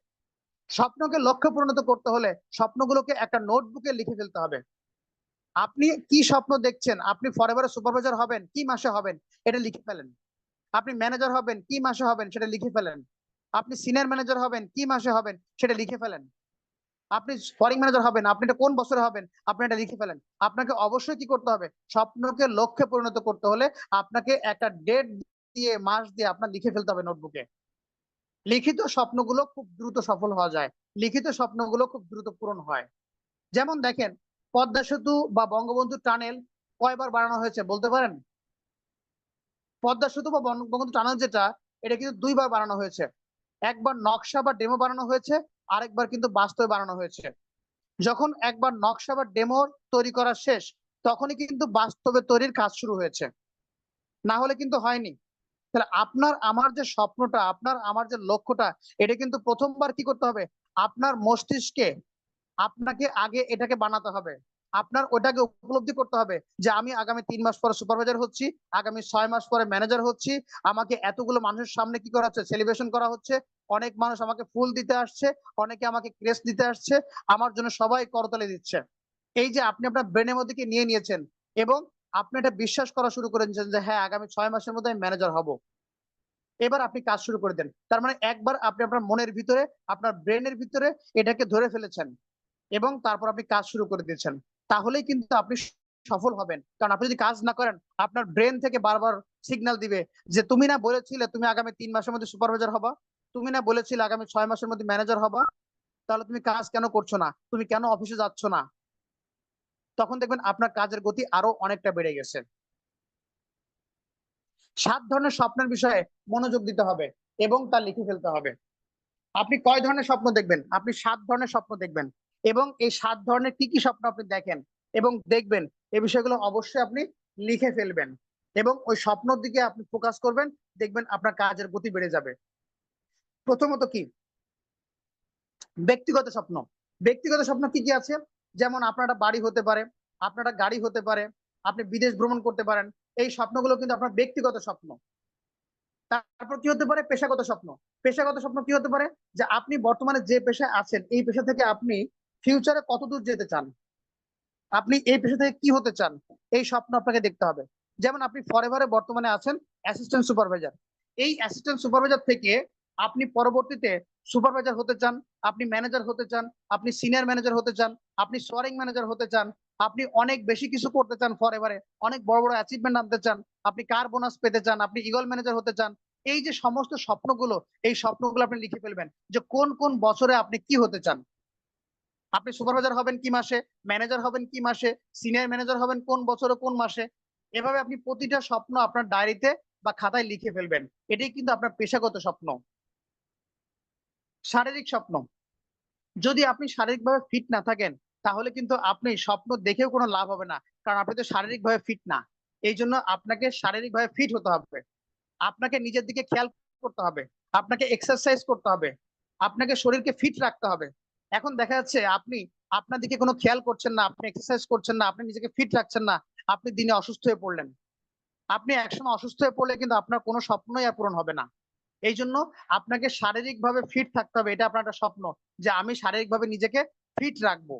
স্বপ্নকে লক্ষ্যে পরিণত করতে হলে স্বপ্নগুলোকে একটা নোটবুকে লিখে ফেলতে হবে। আপনি কি স্বপ্ন দেখছেন, আপনি ফরএভার সুপারভাইজার হবেন কি মাসে হবেন, এটা লিখে ফেলেন। আপনি ম্যানেজার হবেন কি মাসে হবেন, সেটা লিখে ফেলেন। আপনি সিনিয়র ম্যানেজার হবেন কি মাসে হবেন, সেটা লিখে ফেলেন। আপনি ফরিং ম্যানেজার হবেন, আপনি এটা কোন বছরে হবেন, আপনি এটা লিখে ফেলেন। আপনাকে অবশ্যই কি করতে হবে, স্বপ্নকে লক্ষ্যে পরিণত করতে হলে আপনাকে একটা ডেট দিয়ে, মাস দিয়ে আপনার লিখে ফেলতে হবে নোটবুকে। লিখিত স্বপ্নগুলো খুব দ্রুত সফল হওয়া যায়, লিখিত স্বপ্নগুলো খুব দ্রুত পূরণ হয়। যেমন দেখেন, পদ্মা সেতু বা বঙ্গবন্ধু টানেল কয়বার বানানো হয়েছে বলতে পারেন? পদ্মা সেতু বা বঙ্গবন্ধু টানেল যেটা, এটা কিন্তু দুইবার বানানো হয়েছে। একবার নকশা বা ডেমো বানানো হয়েছে, আরেকবার কিন্তু বাস্তবে বানানো হয়েছে। যখন একবার নকশা বা ডেমো তৈরি করা শেষ, তখনই কিন্তু বাস্তবে তৈরির কাজ শুরু হয়েছে, না হলে কিন্তু হয়নি। তাহলে আপনার আমার যে স্বপ্নটা, আপনার আমার যে লক্ষ্যটা, এটা কিন্তু প্রথমবার কি করতে হবে, আপনার মস্তিষ্কে আপনাকে আগে এটাকে বানাতে হবে। আপনার ওটাকে উপলব্ধি করতে হবে যে আমি আগামী 3 মাস পরে সুপারভাইজার হচ্ছি, আগামী 6 মাস পরে ম্যানেজার হচ্ছি, আমাকে এতগুলো মানুষের সামনে কি করা হচ্ছে, সেলিব্রেশন করা হচ্ছে, অনেক মানুষ আমাকে ফুল দিতে আসছে, অনেকে আমাকে ক্রেস্ট দিতে আসছে, আমার জন্য সবাই করতালি দিচ্ছে। এই যে আপনি আপনার ব্রেনের মধ্যে কি নিয়ে নিয়েছেন, এবং আপনি এটা বিশ্বাস করা শুরু করেছেন যে হ্যাঁ, আগামী 6 মাসের মধ্যে আমি ম্যানেজার হব। এবার আপনি কাজ শুরু করে দেন। তার মানে একবার আপনি আপনার মনের ভিতরে, আপনার ব্রেনের ভিতরে এটাকে ধরে ফেলেছেন, এবং তারপর আপনি কাজ শুরু করে দিয়েছেন। তাহলেই কিন্তু আপনি সফল হবেন। কারণ আপনি যদি কাজ না করেন, আপনার ব্রেন থেকে বারবার সিগন্যাল দিবে যে তুমি না বলেছিলে তুমি আগামী 3 মাসের মধ্যে সুপারভাইজার হবা, তুমি না বলেছিলে আগামী 6 মাসের মধ্যে ম্যানেজার হবা, তাহলে তুমি কাজ কেন করছো না, তুমি কেন অফিসে যাচ্ছ না? তখন দেখবেন আপনার কাজের গতি আরো অনেকটা বেড়ে গেছে। 7 ধরনের স্বপ্নের বিষয়ে মনোযোগ দিতে হবে এবং তা লিখে ফেলতে হবে। আপনি কয় ধরনের স্বপ্ন দেখবেন, আপনি 7 ধরনের স্বপ্ন দেখবেন, এবং এই 7 ধরনের কি কি স্বপ্ন আপনি দেখেন এবং দেখবেন, এই বিষয়গুলো অবশ্যই আপনি লিখে ফেলবেন, এবং ওই স্বপ্নের দিকে আপনি ফোকাস করবেন। দেখবেন আপনার কাজের গতি বেড়ে যাবে। প্রথমত কি, ব্যক্তিগত স্বপ্ন। ব্যক্তিগত স্বপ্ন কি কি আছে? যেমন আপনার একটা বাড়ি হতে পারে, আপনার একটা গাড়ি হতে পারে, আপনি বিদেশ ভ্রমণ করতে পারেন। এই স্বপ্নগুলো কিন্তু আপনার ব্যক্তিগত স্বপ্ন। তারপর কি হতে পারে, পেশাগত স্বপ্ন। পেশাগত স্বপ্ন কি হতে পারে, যে আপনি বর্তমানে যে পেশায় আছেন, এই পেশা থেকে আপনি ফিউচারে কত দূর যেতে চান, আপনি এই পেশা থেকে কি হতে চান, এই স্বপ্ন আপনাকে দেখতে হবে। যেমন আপনি ফরএভারে বর্তমানে আছেন অ্যাসিস্ট্যান্ট সুপারভাইজার, এই অ্যাসিস্ট্যান্ট সুপারভাইজার থেকে আপনি পরবর্তীতে সুপারভাইজার হতে চান, আপনি ম্যানেজার হতে চান, আপনি সিনিয়র ম্যানেজার হতে চান, আপনি সোয়ারিং ম্যানেজার হতে চান, আপনি অনেক বেশি কিছু করতে চান ফরএভারে, অনেক বড় বড় অ্যাচিভমেন্ট আনতে চান, আপনি কার বোনাস পেতে চান, আপনি ইগল ম্যানেজার হতে চান। এই যে সমস্ত স্বপ্নগুলো, এই স্বপ্নগুলো আপনি লিখে ফেলবেন যে কোন কোন বছরে আপনি কি হতে চান। আপনি সুপারভাইজার হবেন কি মাসে, ম্যানেজার হবেন কি মাসে, সিনিয়র ম্যানেজার হবেন কোন বছরে কোন মাসে। এভাবে আপনি প্রতিটা স্বপ্ন আপনার ডায়েরিতে বা খাতায় লিখে ফেলবেন। এটাই কিন্তু আপনার পেশাগত স্বপ্ন। শারীরিক স্বপ্ন। যদি আপনি শারীরিকভাবে ফিট না থাকেন, তাহলে কিন্তু আপনি স্বপ্ন দেখেও কোনো লাভ হবে না, কারণ আপনি তো শারীরিকভাবে ফিট না। এই জন্য আপনাকে শারীরিকভাবে ফিট হতে হবে, আপনাকে নিজের দিকে খেয়াল করতে হবে, আপনাকে এক্সারসাইজ করতে হবে, আপনাকে শরীরকে ফিট রাখতে হবে। এখন দেখা যাচ্ছে আপনি আপনার দিকে কোনো খেয়াল করছেন না, আপনি এক্সারসাইজ করছেন না, আপনি নিজেকে ফিট রাখছেন না, আপনি দিনে অসুস্থ হয়ে পড়লেন। আপনি একসময় অসুস্থ হয়ে পড়লে কিন্তু আপনার কোনো স্বপ্নই আর পূরণ হবে না। এই জন্য আপনাকে শারীরিকভাবে ফিট থাকতে হবে, এটা আপনার একটা স্বপ্ন, যে আমি শারীরিকভাবে নিজেকে ফিট রাখবো।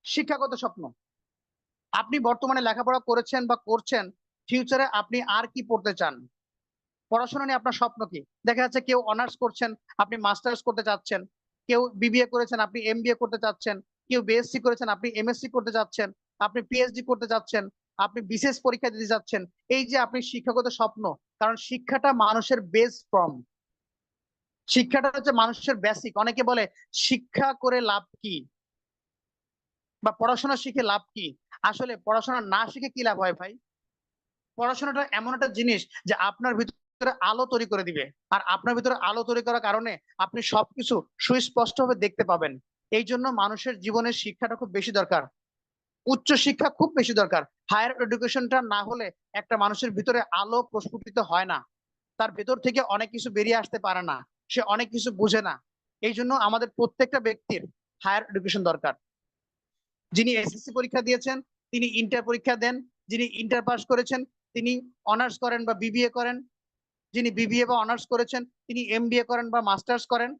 শিক্ষাগত স্বপ্ন। আপনি বর্তমানে লেখাপড়া করেছেন বা করছেন, ফিউচারে আপনি আর কি পড়তে চান, পড়াশোনা নিয়ে আপনার স্বপ্ন কি? দেখা যাচ্ছে কেউ অনার্স করছেন, আপনি মাস্টার্স করতে চাচ্ছেন, কেউ বিবিএ করেছেন, আপনি এমবিএ করতে চাচ্ছেন, কেউ বিএসসি করেছেন, আপনি এমএসসি করতে চাচ্ছেন, আপনি পিএইচডি করতে চাচ্ছেন, আপনি বিশেষ পরীক্ষা দিতে যাচ্ছেন। এই যে আপনি শিক্ষাগত স্বপ্ন, কারণ শিক্ষাটা মানুষের বেস ফর্ম, শিক্ষাটা হচ্ছে মানুষের বেসিক। অনেকে বলে শিক্ষা করে লাভ কি, বা পড়াশোনা শিখে লাভ কি। আসলে পড়াশোনা না শিখে কি লাভ হয় ভাই? পড়াশোনাটা এমন একটা জিনিস যে আপনার ভিতরে আলো তৈরি করে দিবে, আর আপনার ভিতরে আলো তৈরি করার কারণে আপনি সবকিছু সুস্পষ্টভাবে দেখতে পাবেন। এই জন্য মানুষের জীবনের শিক্ষাটা খুব বেশি দরকার, উচ্চ শিক্ষা খুব বেশি দরকার। হায়ার এডুকেশনটা না হলে একটা মানুষের ভিতরে আলো প্রস্ফুটিত হয় না, তার ভেতর থেকে অনেক কিছু বেরিয়ে আসতে পারে না, সে অনেক কিছু বুঝে না। এই জন্য আমাদের প্রত্যেকটা ব্যক্তির হায়ার এডুকেশন দরকার। যিনি এসএসসি পরীক্ষা দিয়েছেন, তিনি ইন্টার পরীক্ষা দেন, যিনি ইন্টার পাস করেছেন, তিনি অনার্স করেন বা বিবিএ করেন, যিনি বিবিএ বা অনার্স করেছেন, তিনি এমবিএ করেন বা মাস্টার্স করেন।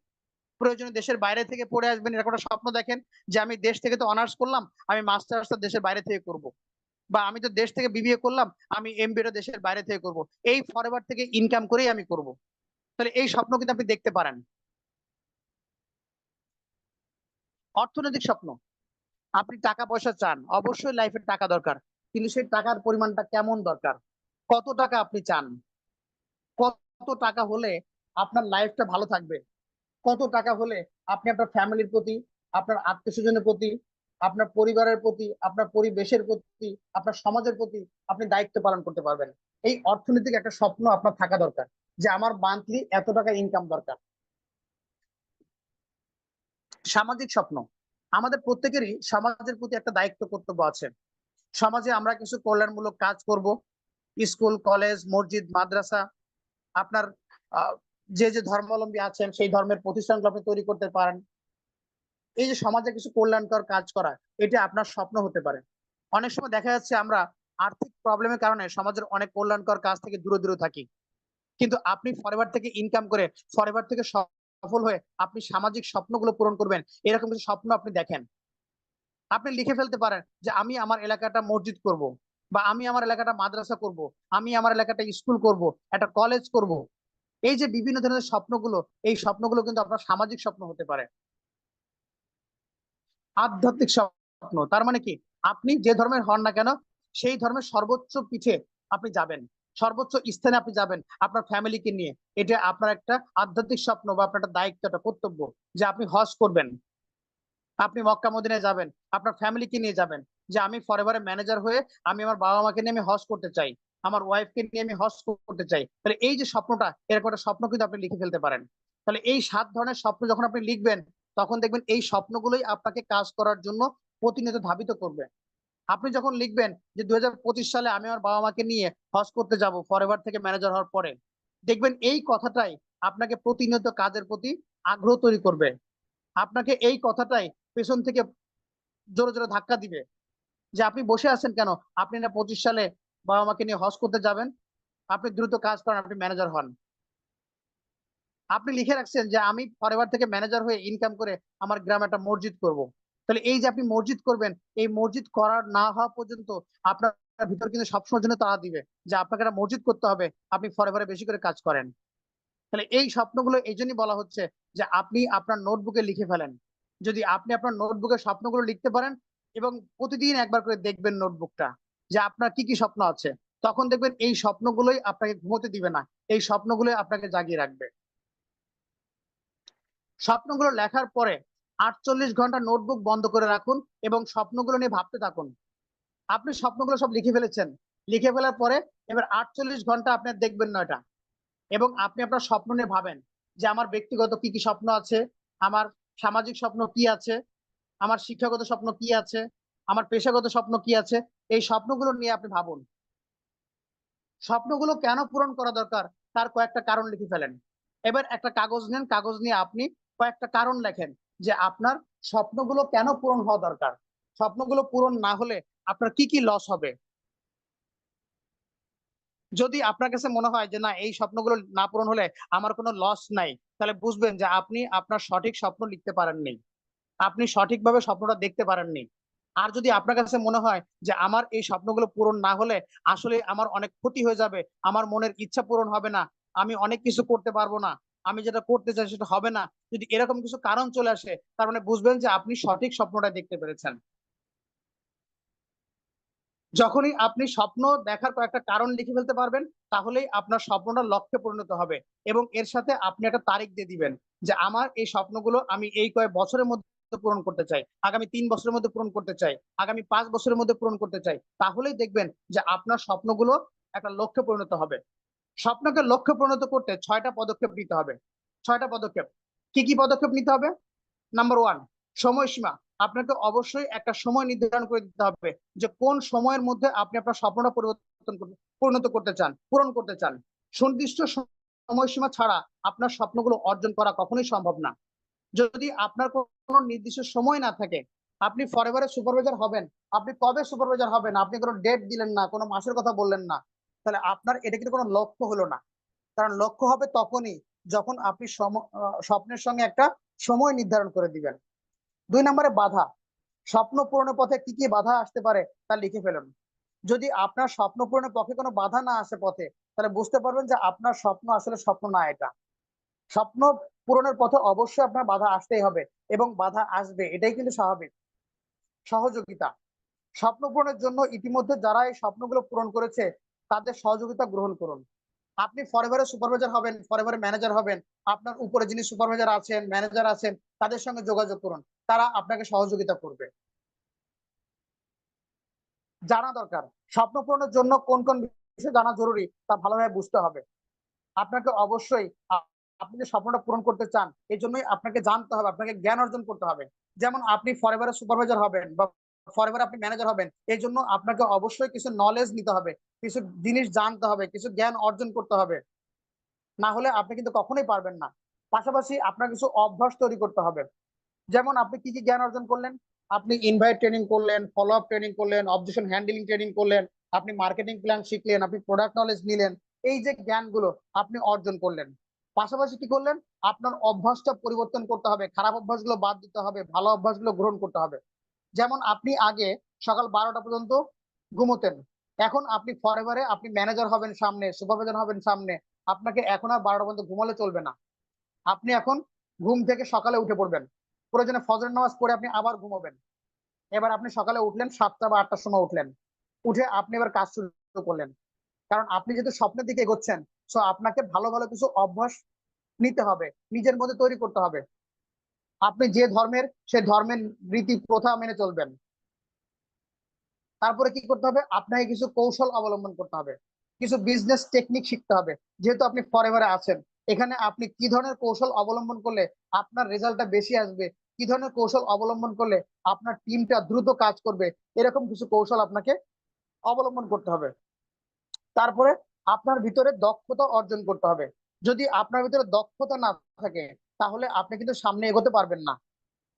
প্রয়োজনে দেশের বাইরে থেকে পড়ে আসবেন, এরকম একটা স্বপ্ন দেখেন যে আমি দেশ থেকে তো অনার্স করলাম, আমি মাস্টার্সটা দেশের বাইরে থেকে করব, বা আমি তো দেশ থেকে বিবিএ করলাম, আমি এমবিএটা দেশের বাইরে থেকে করব, এই ফরেভার থেকে ইনকাম করেই আমি করব। তাহলে এই স্বপ্ন কিন্তু আপনি দেখতে পারেন। অর্থনৈতিক স্বপ্ন, আপনি টাকা পয়সা চান, অবশ্যই লাইফে টাকা দরকার, কিন্তু সেই টাকার পরিমাণটা কেমন দরকার, কত টাকা আপনি চান, কত টাকা হলে আপনার লাইফটা ভালো থাকবে, কত টাকা হলে আপনি আপনার ফ্যামিলির প্রতি, আপনার আত্মীয় স্বজনের প্রতি, আপনার পরিবারের প্রতি, আপনার পরিবেশের প্রতি, আপনার সমাজের প্রতি আপনি দায়িত্ব পালন করতে পারবেন। এই অর্থনৈতিক একটা স্বপ্ন আপনার থাকা দরকার, যে আমার মান্থলি এত টাকা ইনকাম দরকার। সামাজিক স্বপ্ন, আমাদের প্রত্যেকেরই সমাজের প্রতি একটা দায়িত্ব কর্তব্য আছে। সমাজে আমরা কিছু কল্যাণমূলক কাজ করব, স্কুল কলেজ মসজিদ মাদ্রাসা, আপনার যে যে ধর্মাবলম্বী আছেন সেই ধর্মের প্রতিষ্ঠানগুলো আপনি তৈরি করতে পারেন। এই যে সমাজে কিছু কল্যাণকর কাজ করা, এটা আপনার স্বপ্ন হতে পারে। অনেক সময় দেখা যাচ্ছে আমরা আর্থিক প্রবলেমের কারণে সমাজের অনেক কল্যাণকর কাজ থেকে দূরে দূরে থাকি, কিন্তু আপনি ফরএভার থেকে ইনকাম করে, ফরএভার থেকে সফল হয়ে আপনি সামাজিক স্বপ্নগুলো পূরণ করবেন, এরকম কিছু স্বপ্ন আপনি দেখেন। আপনি লিখে ফেলতে পারেন যে আমি আমার এলাকাটা মসজিদ করব, বা আমি আমার এলাকাটা মাদ্রাসা করব, আমি আমার এলাকাটা স্কুল করব, একটা কলেজ করব। এই যে বিভিন্ন ধরনের স্বপ্নগুলো, এই স্বপ্নগুলো কিন্তু আপনার সামাজিক স্বপ্ন হতে পারে। আধ্যাত্মিক স্বপ্ন, তার মানে কি, আপনি যে ধর্মের হন না কেন সেই ধর্মের সর্বোচ্চ পিঠে আপনি যাবেন, সর্বোচ্চ স্থানে আপনি যাবেন আপনার ফ্যামিলিকে নিয়ে। এটা আপনার একটা আধ্যাত্মিক স্বপ্ন, বা আপনার একটা দায়িত্ব, একটা কর্তব্য, যে আপনি হজ করবেন, আপনি মক্কা মদিনায় যাবেন, আপনার ফ্যামিলিকে নিয়ে যাবেন, যে আমি ফরএভারের ম্যানেজার হয়ে আমি আমার বাবা মাকে নিয়ে আমি হজ করতে চাই, আমার ওয়াইফকে নিয়ে আমি হজ করতে চাই। তাহলে এই যে স্বপ্নটা, এরকম একটা স্বপ্ন কিন্তু আপনি লিখে ফেলতে পারেন। তাহলে এই 7 ধরনের স্বপ্ন যখন আপনি লিখবেন, তখন দেখবেন এই স্বপ্নগুলোই আপনাকে কাজ করার জন্য প্রতিনিয়ত ধাবিত করবে। আপনি যখন লিখবেন যে 2025 সালে আমি আমার বাবা মাকে নিয়ে হজ করতে যাব ফরএভার থেকে ম্যানেজার হওয়ার পরে, দেখবেন এই কথাটাই আপনাকে প্রতিনিয়ত কাজের প্রতি আগ্রহ তৈরি করবে। আপনাকে এই কথাটাই পেছন থেকে জোরে জোরে ধাক্কা দিবে, যে আপনি বসে আছেন কেন, আপনি না 25 সালে বাবা মাকে নিয়ে হজ করতে যাবেন, আপনি দ্রুত কাজ করেন, আপনি ম্যানেজার হন। আপনি লিখে রাখছেন যে আমি ফরএভার থেকে ম্যানেজার হয়ে ইনকাম করে আমার গ্রামে একটা মসজিদ করব। তাহলে এই যে আপনি মসজিদ করবেন, এই মসজিদ করার না হওয়া পর্যন্ত আপনার ভিতর কিন্তু সবসময় জন্য তাড়া দিবে যে আপনাকে একটা মসজিদ করতে হবে, আপনি ফরএভারে বেশি করে কাজ করেন। তাহলে এই স্বপ্নগুলো এই জন্যই বলা হচ্ছে যে আপনি আপনার নোটবুকে লিখে ফেলেন। যদি আপনি আপনার নোটবুকে স্বপ্নগুলো লিখতে পারেন এবং প্রতিদিন একবার করে দেখবেন নোটবুকটা, যে আপনার কি কি স্বপ্ন আছে, তখন দেখবেন এই স্বপ্নগুলোই আপনাকে ঘুমোতে দিবে না, এই স্বপ্নগুলোই আপনাকে জাগিয়ে রাখবে। স্বপ্নগুলো লেখার পরে 48 ঘন্টা নোটবুক বন্ধ করে রাখুন এবং স্বপ্নগুলো নিয়ে ভাবতে থাকুন। আপনি স্বপ্নগুলো সব লিখে ফেলেছেন, লিখে ফেলার পরে এবার 48 ঘন্টা আপনি আর দেখবেন না এটা, এবং আপনি আপনার স্বপ্ন নিয়ে ভাবেন যে আমার ব্যক্তিগত কি কি স্বপ্ন আছে, আমার সামাজিক স্বপ্ন কি আছে, আমার শিক্ষাগত স্বপ্ন কি আছে, আমার পেশাগত স্বপ্ন কি আছে। এই স্বপ্নগুলো নিয়ে আপনি ভাবুন। স্বপ্নগুলো কেন পূরণ করা দরকার তার কয়েকটা কারণ লিখে ফেলেন। এবার একটা কাগজ নেন, কাগজ নিয়ে আপনি কয়েকটা কারণ লেখেন যে আপনার স্বপ্নগুলো কেন পূরণ হওয়া দরকার, স্বপ্নগুলো পূরণ না হলে আপনার কি কি লস হবে। যদি আপনার কাছে মনে হয় যে না, এই স্বপ্নগুলো না পূরণ হলে আমার কোনো লস নাই, তাহলে বুঝবেন যে আপনি আপনার সঠিক স্বপ্ন লিখতে পারেননি, আপনি সঠিকভাবে স্বপ্নটা দেখতে পারেননি। আর যদি আপনার কাছে মনে হয় যে আমার এই স্বপ্নগুলো পূরণ না হলে আসলে আমার অনেক ক্ষতি হয়ে যাবে, আমার মনের ইচ্ছা পূরণ হবে না, আমি অনেক কিছু করতে পারবো না, আমি যেটা করতে চাই সেটা হবে না, যদি এরকম কিছু কারণ চলে আসে, তার মানে বুঝবেন যে আপনি সঠিক স্বপ্নটা দেখতে পেরেছেন। যখনই আপনি স্বপ্ন দেখার কয়েকটা কারণ লিখে ফেলতে পারবেন, তাহলেই আপনার স্বপ্নটা লক্ষ্যে পরিণত হবে। এবং এর সাথে আপনি একটা তারিখ দিয়ে দিবেন যে আমার এই স্বপ্নগুলো আমি এই কয়েক বছরের মধ্যে পূরণ করতে চাই, আগামী 3 বছরের মধ্যে পূরণ করতে চাই, আগামী 5 বছরের মধ্যে পূরণ করতে চাই। তাহলেই দেখবেন যে আপনার স্বপ্নগুলো একটা লক্ষ্যে পরিণত হবে। স্বপ্নকে লক্ষ্যে পরিণত করতে 6টা পদক্ষেপ নিতে হবে। 6টা পদক্ষেপ, কি কি পদক্ষেপ নিতে হবে? নাম্বার 1, সময়সীমা। আপনাকে অবশ্যই একটা সময় নির্ধারণ করে দিতে হবে যে কোন সময়ের মধ্যে আপনি আপনার স্বপ্নটা পরিণত করতে চান, পূরণ করতে চান। সুনির্দিষ্ট সময়সীমা ছাড়া আপনার স্বপ্নগুলো অর্জন করা কখনোই সম্ভব না। যদি আপনার কোনো নির্দিষ্ট সময় না থাকে, আপনি ফরএভারের সুপারভাইজার হবেন, আপনি কবে সুপারভাইজার হবেন আপনি কোনো ডেট দিলেন না, কোনো মাসের কথা বললেন না, তাহলে আপনার এটা কিন্তু কোনো লক্ষ্য হলো না। কারণ লক্ষ্য হবে তখনই যখন আপনি স্বপ্নের সঙ্গে একটা সময় নির্ধারণ করে দিবেন। 2 নম্বরে বাধা, স্বপ্ন পূরণের পথে কি কি বাধা আসতে পারে তা লিখে ফেলুন। যদি আপনার স্বপ্ন পূরণের পক্ষে কোনো বাধা না আসে পথে, তাহলে বুঝতে পারবেন যে আপনার স্বপ্ন আসলে স্বপ্ন না। এটা স্বপ্ন পূরণের পথে অবশ্যই আপনার বাধা আসতেই হবে এবং বাধা আসবে, এটাই কিন্তু স্বাভাবিক। সহযোগিতা, স্বপ্ন পূরণের জন্য ইতিমধ্যে যারা এই স্বপ্নগুলো পূরণ করেছে তাদের সহযোগিতা গ্রহণ করুন। আপনি ফরএভারের সুপারভাইজার হবেন, ফরএভারের ম্যানেজার হবেন, আপনার উপরে যিনি সুপারভাইজার আছেন, ম্যানেজার আছেন, তাদের সঙ্গে যোগাযোগ করুন, তারা আপনাকে সহযোগিতা করবে। জানা দরকার, স্বপ্ন পূরণের জন্য কোন কোন বিষয় জানা জরুরি তা ভালোভাবে বুঝতে হবে। আপনাকে অবশ্যই আপনি যে স্বপ্নটা পূরণ করতে চান এই জন্যই আপনাকে জানতে হবে, আপনাকে জ্ঞান অর্জন করতে হবে। যেমন আপনি ফরএভারের সুপারভাইজার হবেন বা ফরএভার আপনি ম্যানেজার হবেন, এই জন্য আপনাকে অবশ্যই কিছু নলেজ নিতে হবে, কিছু জিনিস জানতে হবে, কিছু জ্ঞান অর্জন করতে হবে, না হলে আপনি কিন্তু কখনোই পারবেন না। পাশাপাশি আপনার কিছু অভ্যাস তৈরি করতে হবে। যেমন আপনি কি কি জ্ঞান অর্জন করলেন, আপনি ইনভাইট ট্রেনিং করলেন, ফলো আপ ট্রেনিং করলেন, অবজেকশন হ্যান্ডলিং ট্রেনিং করলেন, আপনি মার্কেটিং প্ল্যান শিখলেন, আপনি প্রোডাক্ট নলেজ নিলেন, এই যে জ্ঞানগুলো আপনি অর্জন করলেন। পাশাপাশি কি করলেন, আপনার অভ্যাসটা পরিবর্তন করতে হবে, খারাপ অভ্যাসগুলো বাদ দিতে হবে, ভালো অভ্যাসগুলো গ্রহণ করতে হবে। যেমন আপনি আগে সকাল 12টা পর্যন্ত ঘুমোতেন, এখন আপনি ফরএভারে আপনি ম্যানেজার হবেন সামনে, সুপারভাইজার হবেন সামনে, আপনাকে এখন আর 12টা পর্যন্ত ঘুমালে চলবে না। আপনি এখন ঘুম থেকে সকালে উঠে পড়বেন, প্রয়োজনে ফজরের নামাজ পড়ে আপনি আবার ঘুমাবেন। এবার আপনি সকালে উঠলেন 7টা বা 8টার সময় উঠলেন, উঠে আপনি এবার কাজ শুরু করলেন। কারণ আপনি যেহেতু স্বপ্নের দিকে এগোচ্ছেন, সো আপনাকে ভালো ভালো কিছু অভ্যাস নিতে হবে, নিজের মধ্যে তৈরি করতে হবে। আপনি যে ধর্মের সে ধর্মের রীতি প্রথা মেনে চলবেন। তারপরে কি করতে হবে, আপনাকে কিছু কৌশল অবলম্বন করতে হবে, কিছু বিজনেস টেকনিক শিখতে হবে। যেহেতু আপনি ফরএভারে আছেন, এখানে আপনি কি ধরনের কৌশল অবলম্বন করলে আপনার রেজাল্টটা বেশি আসবে, কি ধরনের কৌশল অবলম্বন করলে আপনার টিমটা দ্রুত কাজ করবে, এরকম কিছু কৌশল আপনাকে অবলম্বন করতে হবে। তারপরে আপনার ভিতরে দক্ষতা অর্জন করতে হবে। যদি আপনার ভিতরে দক্ষতা না থাকে, তাহলে আপনি কিন্তু সামনে এগোতে পারবেন না।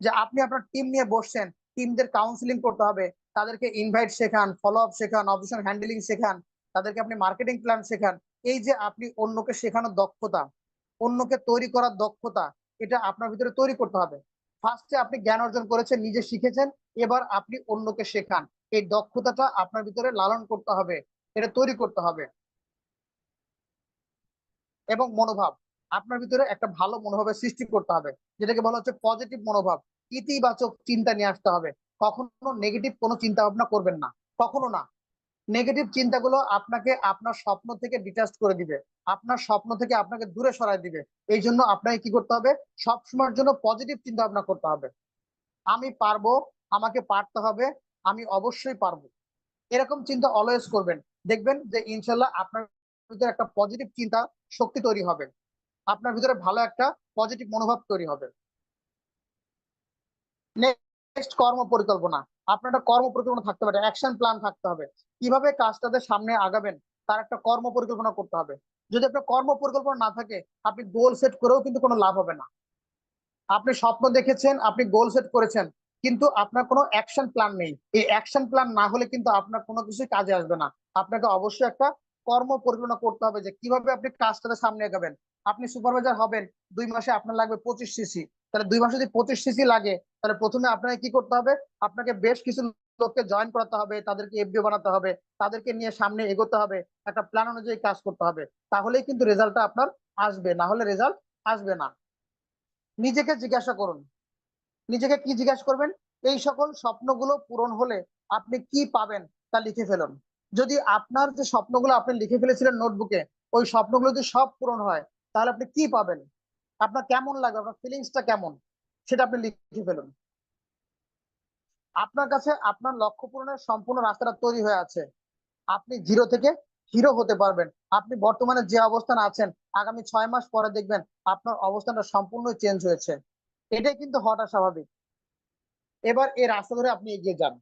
যে আপনি আপনার টিম নিয়ে বসছেন, টিমদের কাউন্সিলিং করতে হবে, তাদেরকে ইনভাইট শেখান, ফলো আপ শেখান, অবজেকশন হ্যান্ডলিং শেখান, তাদেরকে আপনি মার্কেটিং প্ল্যান শেখান। এই যে আপনি অন্যকে শেখানোর দক্ষতা, অন্যকে তৈরি করার দক্ষতা, এটা আপনার ভিতরে তৈরি করতে হবে। ফার্স্টে আপনি জ্ঞান অর্জন করেছেন, নিজে শিখেছেন, এবার আপনি অন্যকে শেখান। এই দক্ষতাটা আপনার ভিতরে লালন করতে হবে, এটা তৈরি করতে হবে। এবং মনোভাব, আপনার ভিতরে একটা ভালো মনোভাবের সৃষ্টি করতে হবে, যেটাকে বলা হচ্ছে পজিটিভ মনোভাব। ইতিবাচক চিন্তা নিয়ে আসতে হবে, কখনো নেগেটিভ কোনো চিন্তা ভাবনা করবেন না, কখনো না। নেগেটিভ চিন্তাগুলো আপনাকে আপনার স্বপ্ন থেকে ডিটাচ করে দিবে, আপনার স্বপ্ন থেকে আপনাকে দূরে সরায় দিবে। এই জন্য আপনাকে কি করতে হবে, সবসময়ের জন্য পজিটিভ চিন্তা ভাবনা করতে হবে। আমি পারবো, আমাকে পারতে হবে, আমি অবশ্যই পারবো, এরকম চিন্তা অলওয়েজ করবেন। দেখবেন যে ইনশাল্লাহ আপনার ভিতরে একটা পজিটিভ চিন্তা শক্তি তৈরি হবে, আপনার ভিতরে ভালো একটা পজিটিভ মনোভাব তৈরি হবে। নেক্সট, কর্ম পরিকল্পনা। আপনার একটা কর্ম পরিকল্পনা থাকতে হবে, অ্যাকশন প্ল্যান থাকতে হবে, কিভাবে কাজটাতে সামনে আগাবেন তার একটা কর্ম পরিকল্পনা করতে হবে। যদি আপনার কর্ম পরিকল্পনা না থাকে, আপনি গোল সেট করেও কিন্তু কোনো লাভ হবে না। আপনি স্বপ্ন দেখেছেন, আপনি গোল সেট করেছেন, কিন্তু আপনার কোনো অ্যাকশন প্ল্যান নেই। এই অ্যাকশন প্ল্যান না হলে কিন্তু আপনার কোনো কিছুই কাজে আসবে না। আপনাকে অবশ্যই একটা কর্ম পরিকল্পনা করতে হবে যে কিভাবে আপনি কাজটাতে সামনে এগাবেন। আপনি সুপারভাইজার হবেন, 2 মাসে আপনার লাগবে 25 সিসি, তাহলে 2 মাসে যদি 25 সিসি লাগে, তাহলে প্রথমে আপনাকে কি করতে হবে, আপনাকে বেশ কিছু লোককে জয়েন করাতে হবে, তাদেরকে এফডিও বানাতে হবে, তাদেরকে নিয়ে সামনে এগোতে হবে, একটা প্ল্যান অনুযায়ী কাজ করতে হবে। তাহলেই কিন্তু রেজাল্টটা আপনার আসবে, না হলে রেজাল্ট আসবে না। নিজেকে জিজ্ঞাসা করুন, নিজেকে কি জিজ্ঞাসা করবেন, এই সকল স্বপ্নগুলো পূরণ হলে আপনি কি পাবেন তা লিখে ফেলুন। যদি আপনার যে স্বপ্নগুলো আপনি লিখে ফেলেছিলেন নোটবুকে, ওই স্বপ্নগুলো যদি সব পূরণ হয়, তাহলে আপনি কি পাবেন, আপনার কেমন লাগবে, আপনার ফিলিংসটা কেমন, সেটা আপনি লিখে ফেলুন। আপনার কাছে আপনার লক্ষ্য পূরণের সম্পূর্ণ রাস্তাটা তৈরি হয়ে আছে। আপনি জিরো থেকে হিরো হতে পারবেন। আপনি বর্তমানে যে অবস্থান আছেন, আগামী 6 মাস পরে দেখবেন আপনার অবস্থানটা সম্পূর্ণ চেঞ্জ হয়েছে। এটাই কিন্তু হওয়াটা স্বাভাবিক। এবার এই রাস্তা ধরে আপনি এগিয়ে যান,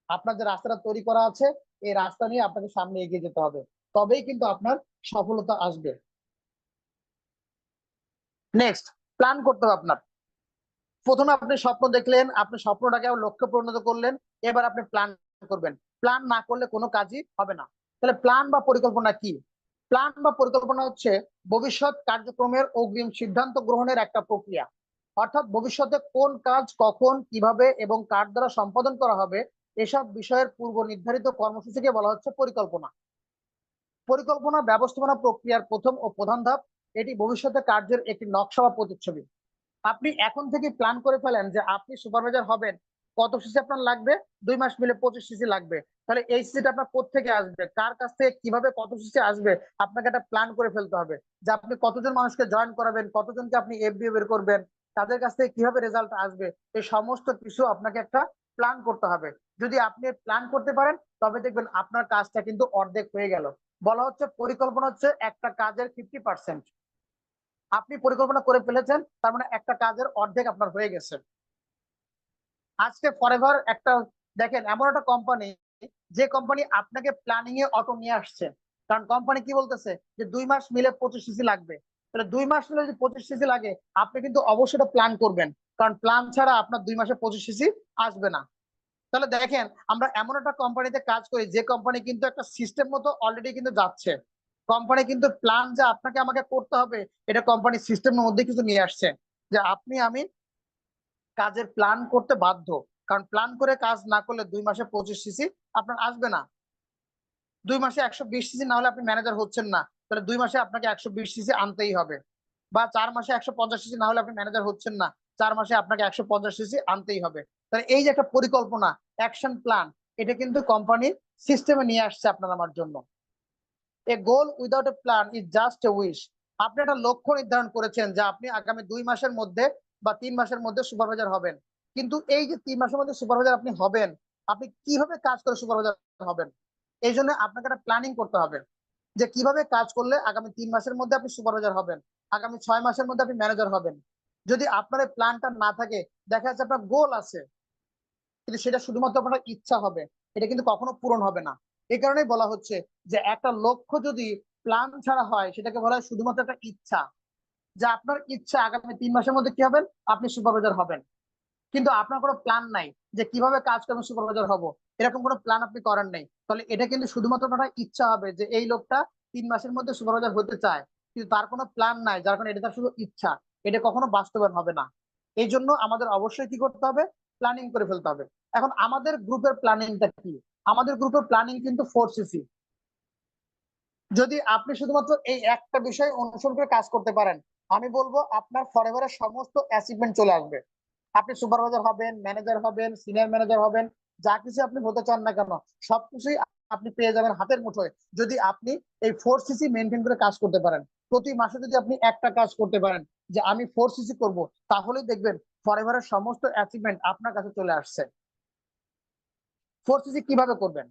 আপনার যে রাস্তাটা তৈরি করা আছে, এই রাস্তা নিয়ে আপনাকে সামনে এগিয়ে যেতে হবে, তবেই কিন্তু আপনার সফলতা আসবে। নেক্সট, প্ল্যান করতে হবে আপনার। প্রথমে আপনি স্বপ্ন দেখলেন, আপনি স্বপ্নটাকে লক্ষ্যে পরিণত করলেন, এবার আপনি প্ল্যান করবেন। প্ল্যান না করলে কোনো কাজই হবে না। তাহলে প্ল্যান বা পরিকল্পনা কি? প্ল্যান বা পরিকল্পনা হচ্ছে ভবিষ্যৎ কার্যক্রমের অগ্রিম সিদ্ধান্ত গ্রহণের একটা প্রক্রিয়া। অর্থাৎ ভবিষ্যতে কোন কাজ কখন কিভাবে এবং কার দ্বারা সম্পাদন করা হবে এসব বিষয়ের পূর্ব নির্ধারিত কর্মসূচিকে বলা হচ্ছে পরিকল্পনা। পরিকল্পনা ব্যবস্থাপনা প্রক্রিয়ার প্রথম ও প্রধান ধাপ। এটি ভবিষ্যতে কার্যের একটি নকশা বা প্রতিচ্ছবি। আপনি এখন থেকে প্ল্যান করে ফেলেন যে আপনি সুপারভাইজার হবেন, কত সিসি আপনার লাগবে, 2 মাস মিলে 25 সিসি লাগবে। তাহলে এই সিসিটা আপনার কোত্থেকে আসবে, কার কাছ থেকে কিভাবে কত সিসি আসবে, আপনাকে একটা প্ল্যান করে ফেলতে হবে যে আপনি কতজন মানুষকে জয়েন করাবেন, কতজনকে আপনি এফবিও বের করবেন, তাদের কাছ থেকে কিভাবে রেজাল্ট আসবে, এই সমস্ত কিছু আপনাকে একটা প্ল্যান করতে হবে। যদি আপনি প্ল্যান করতে পারেন তবে দেখবেন আপনার কাজটা কিন্তু অর্ধেক হয়ে গেল। বলা হচ্ছে পরিকল্পনা হচ্ছে একটা কাজের 50%। আপনি পরিকল্পনা করে ফেলেছেন, তার মানে একটা কাজের অর্ধেক আপনার হয়ে গেছে। আজকে ফরএভার একটা দেখেন এমন একটা কোম্পানি, যে কোম্পানি আপনাকে প্ল্যানিং এ অটো নিয়ে আসছে। কারণ কোম্পানি কি বলতেছে যে 2 মাস মিলে 25 সিসি লাগবে। তাহলে 2 মাস মিলে যদি 25 সিসি লাগে, আপনি কিন্তু অবশ্যই প্ল্যান করবেন, কারণ প্ল্যান ছাড়া আপনার 2 মাসে 25 সিসি আসবে না। তাহলে দেখেন আমরা এমন একটা কোম্পানিতে কাজ করি, যে কোম্পানি কিন্তু একটা সিস্টেম মতো অলরেডি কিন্তু যাচ্ছে। কোম্পানি কিন্তু প্ল্যান যে আপনাকে আমাকে করতে হবে, এটা কোম্পানি সিস্টেমের মধ্যে কিছু নিয়ে আসছে, যে আপনি আমি কাজের প্ল্যান করতে বাধ্য। কারণ প্ল্যান করে কাজ না করলে 2 মাসে 25 সিসি আপনার আসবে না। 2 মাসে 120 সিসি না হলে আপনি ম্যানেজার হচ্ছেন না। তাহলে 2 মাসে আপনাকে 120 সিসি আনতেই হবে। বা 4 মাসে 150 সিসি না হলে আপনি ম্যানেজার হচ্ছেন না, 4 মাসে আপনাকে 150 সিসি আনতেই হবে। তাহলে এই যে একটা পরিকল্পনা, অ্যাকশন প্ল্যান, এটা কিন্তু কোম্পানি সিস্টেমে নিয়ে আসছে আপনার আমার জন্য। A goal without a plan is just a wish. আপনি একটা লক্ষ্য নির্ধারণ করেছেন যে আপনি আগামী 2 মাসের মধ্যে বা 3 মাসের মধ্যে সুপারভাইজার হবেন। কিন্তু এই যে 3 মাসের মধ্যে সুপারভাইজার আপনি হবেন, আপনি কিভাবে কাজ করে সুপারভাইজার হবেন, এই জন্য আপনাকে একটা প্ল্যানিং করতে হবে যে কিভাবে কাজ করলে আগামী 3 মাসের মধ্যে আপনি সুপারভাইজার হবেন, আগামী 6 মাসের মধ্যে আপনি ম্যানেজার হবেন। যদি আপনার এই প্ল্যানটা না থাকে, দেখা যাচ্ছে আপনার গোল আছে কিন্তু সেটা শুধুমাত্র আপনার ইচ্ছা হবে, এটা কিন্তু কখনো পূরণ হবে না। এই কারণেই বলা হচ্ছে যে একটা লক্ষ্য যদি প্ল্যান ছাড়া হয়, সেটাকে বলা হয় শুধুমাত্র একটা ইচ্ছা। যে আপনার ইচ্ছা আগামী 3 মাসের মধ্যে কি হবেন, আপনি সুপারভাইজার হবেন, কিন্তু আপনার কোনো প্ল্যান নাই যে কিভাবে কাজ করে আমি সুপারভাইজার হব, এরকম কোনো প্ল্যান আপনি করেন নাই। তাহলে এটা কিন্তু শুধুমাত্র আপনার ইচ্ছা হবে যে এই লোকটা 3 মাসের মধ্যে সুপারভাইজার হতে চায়, কিন্তু তার কোনো প্ল্যান নাই, যার কারণে এটা তার শুধু ইচ্ছা, এটা কখনো বাস্তবায়ন হবে না। এই জন্য আমাদের অবশ্যই কি করতে হবে, প্ল্যানিং করে ফেলতে হবে। এখন আমাদের গ্রুপের প্ল্যানিংটা কি? আমাদের গ্রুপের প্ল্যানিং কিন্তু 4 সিসি। যদি আপনি শুধুমাত্র এই একটা বিষয় অনুসরণ করে কাজ করতে পারেন, আমি বলবো আপনার ফরএভারের সমস্ত অ্যাচিভমেন্ট চলে আসবে। আপনি সুপারভাইজার হবেন, ম্যানেজার হবেন, সিনিয়র ম্যানেজার হবেন, যা কিছু আপনি হতে চান না কেন, সবকিছুই আপনি পেয়ে যাবেন হাতের মুঠোয়, যদি আপনি এই 4 সিসি মেনটেন করে কাজ করতে পারেন। প্রতি মাসে যদি আপনি একটা কাজ করতে পারেন যে আমি 4 সিসি করব, তাহলেই দেখবেন ফরএভারের সমস্ত অ্যাচিভমেন্ট আপনার কাছে চলে আসছে। 4 সিসি কিভাবে করবেন?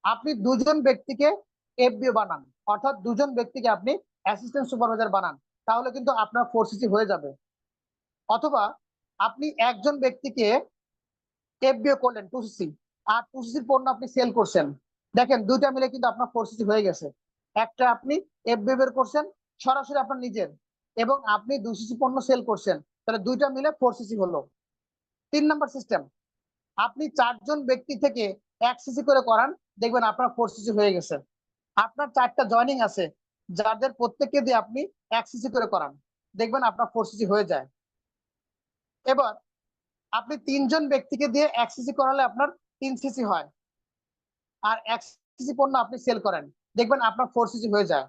আপনি দুজন ব্যক্তিকে এফবিও বানান, অর্থাৎ দুজন ব্যক্তিকে আপনি অ্যাসিস্ট্যান্ট সুপারভাইজার বানান, তাহলে কিন্তু আপনার 4 সিসি হয়ে যাবে। অথবা আপনি একজন ব্যক্তিকে এফবিও করলেন 2 সিসি, আর 2 সিসির পণ্য আপনি সেল করছেন। দেখেন দুইটা মিলে কিন্তু আপনার 4 সিসি হয়ে গেছে। একটা আপনি এফবিও বের করছেন সরাসরি আপনার নিজের, এবং আপনি 2 সিসি পণ্য সেল করছেন, তাহলে দুইটা মিলে 4 সিসি হলো। 3 নম্বর সিস্টেম, আপনি 4জন ব্যক্তি থেকে 1 সিসি করে করান, দেখবেন আপনার 4 সিসি হয়ে গেছে। আপনার 4টা জয়নিং আছে, যাদের প্রত্যেককে দিয়ে আপনি 1 সিসি করে করান, দেখবেন আপনার 4 সিসি হয়ে যায়। এবার আপনি 3জন ব্যক্তিকে দিয়ে 1 সিসি করালে আপনার 3 সিসি হয়, আর 1 সিসি পণ্য আপনি সেল করেন, দেখবেন আপনার 4 সিসি হয়ে যায়।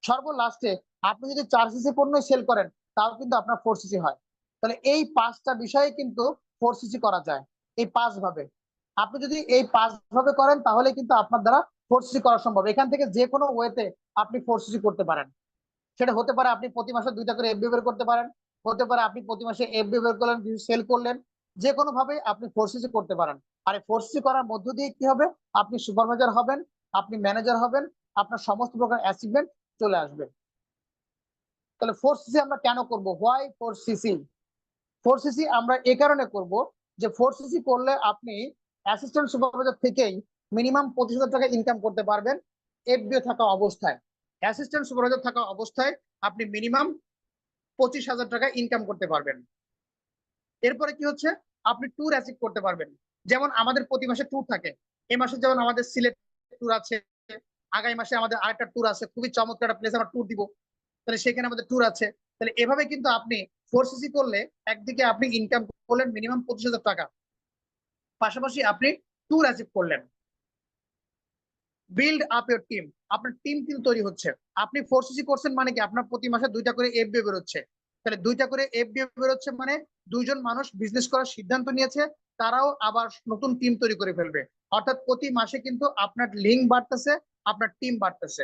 সর্বলাস্টে আপনি যদি 4 সিসি পণ্য সেল করেন, তাও কিন্তু আপনার 4 সিসি হয়। তাহলে এই 5টা বিষয়ে কিন্তু 4 সিসি করা যায়, এই 5 ভাবে। আপনি যদি এই 5 ভাবে করেন, তাহলে কিন্তু আপনার দ্বারা 4 সিসি করা সম্ভব। এখান থেকে যে কোনো ওয়েতে আপনি 4 সিসি করতে পারেন। সেটা হতে পারে আপনি প্রতি মাসে 2টা করে এফবি বের করতে পারেন, হতে পারে আপনি প্রতি মাসে এফবি বের করলেন, কিছু সেল করলেন, যে কোনো ভাবে আপনি 4 সিসি করতে পারেন। আর এই 4 সিসি করার মধ্য দিয়ে কি হবে, আপনি সুপারভাইজার হবেন, আপনি ম্যানেজার হবেন, আপনার সমস্ত প্রকার অ্যাচিভমেন্ট চলে আসবে। তাহলে 4 সিসি আমরা কেন করব, হোয়াই 4 সিসি? 4 সিসি আমরা এই কারণে করব যে 4 সিসি করলে আপনি অ্যাসিস্ট্যান্ট সুপারভাইজার থেকেই মিনিমাম 25,000 টাকা ইনকাম করতে পারবেন এফবিও থাকা অবস্থায়। অ্যাসিস্ট্যান্ট সুপারভাইজার থাকা অবস্থায় আপনি মিনিমাম 25,000 টাকা ইনকাম করতে পারবেন। এরপরে কি হচ্ছে, আপনি ট্যুর অ্যাচিভ করতে পারবেন। যেমন আমাদের প্রতি মাসে ট্যুর থাকে, এই মাসে যেমন আমাদের সিলেট ট্যুর আছে, আগামী মাসে আমাদের আরেকটা ট্যুর আছে, খুবই চমৎকার একটা প্লেস আমরা ট্যুর দিব, তাহলে সেখানে আমাদের ট্যুর আছে। তাহলে এভাবে কিন্তু আপনি 4cc করলে একদিকে আপনি ইনকাম করলেন মিনিমাম 25,000 টাকা, পাশাপাশি আপনি ট্যুর অ্যাচিভ করলেন। বিল্ড আপ ইউর টিম, আপনার টিম কিন্তু তৈরি হচ্ছে। আপনি 4cc করছেন মানে কি আপনার প্রতি মাসে 2টা করে এফবিও বেরোচ্ছে। তাহলে 2টা করে এফবিও বেরোচ্ছে মানে 2জন মানুষ বিজনেস করার সিদ্ধান্ত নিয়েছে, তারাও আবার নতুন টিম তৈরি করে ফেলবে। অর্থাৎ প্রতি মাসে কিন্তু আপনার লিঙ্ক বাড়তেছে, আপনার টিম বাড়তেছে।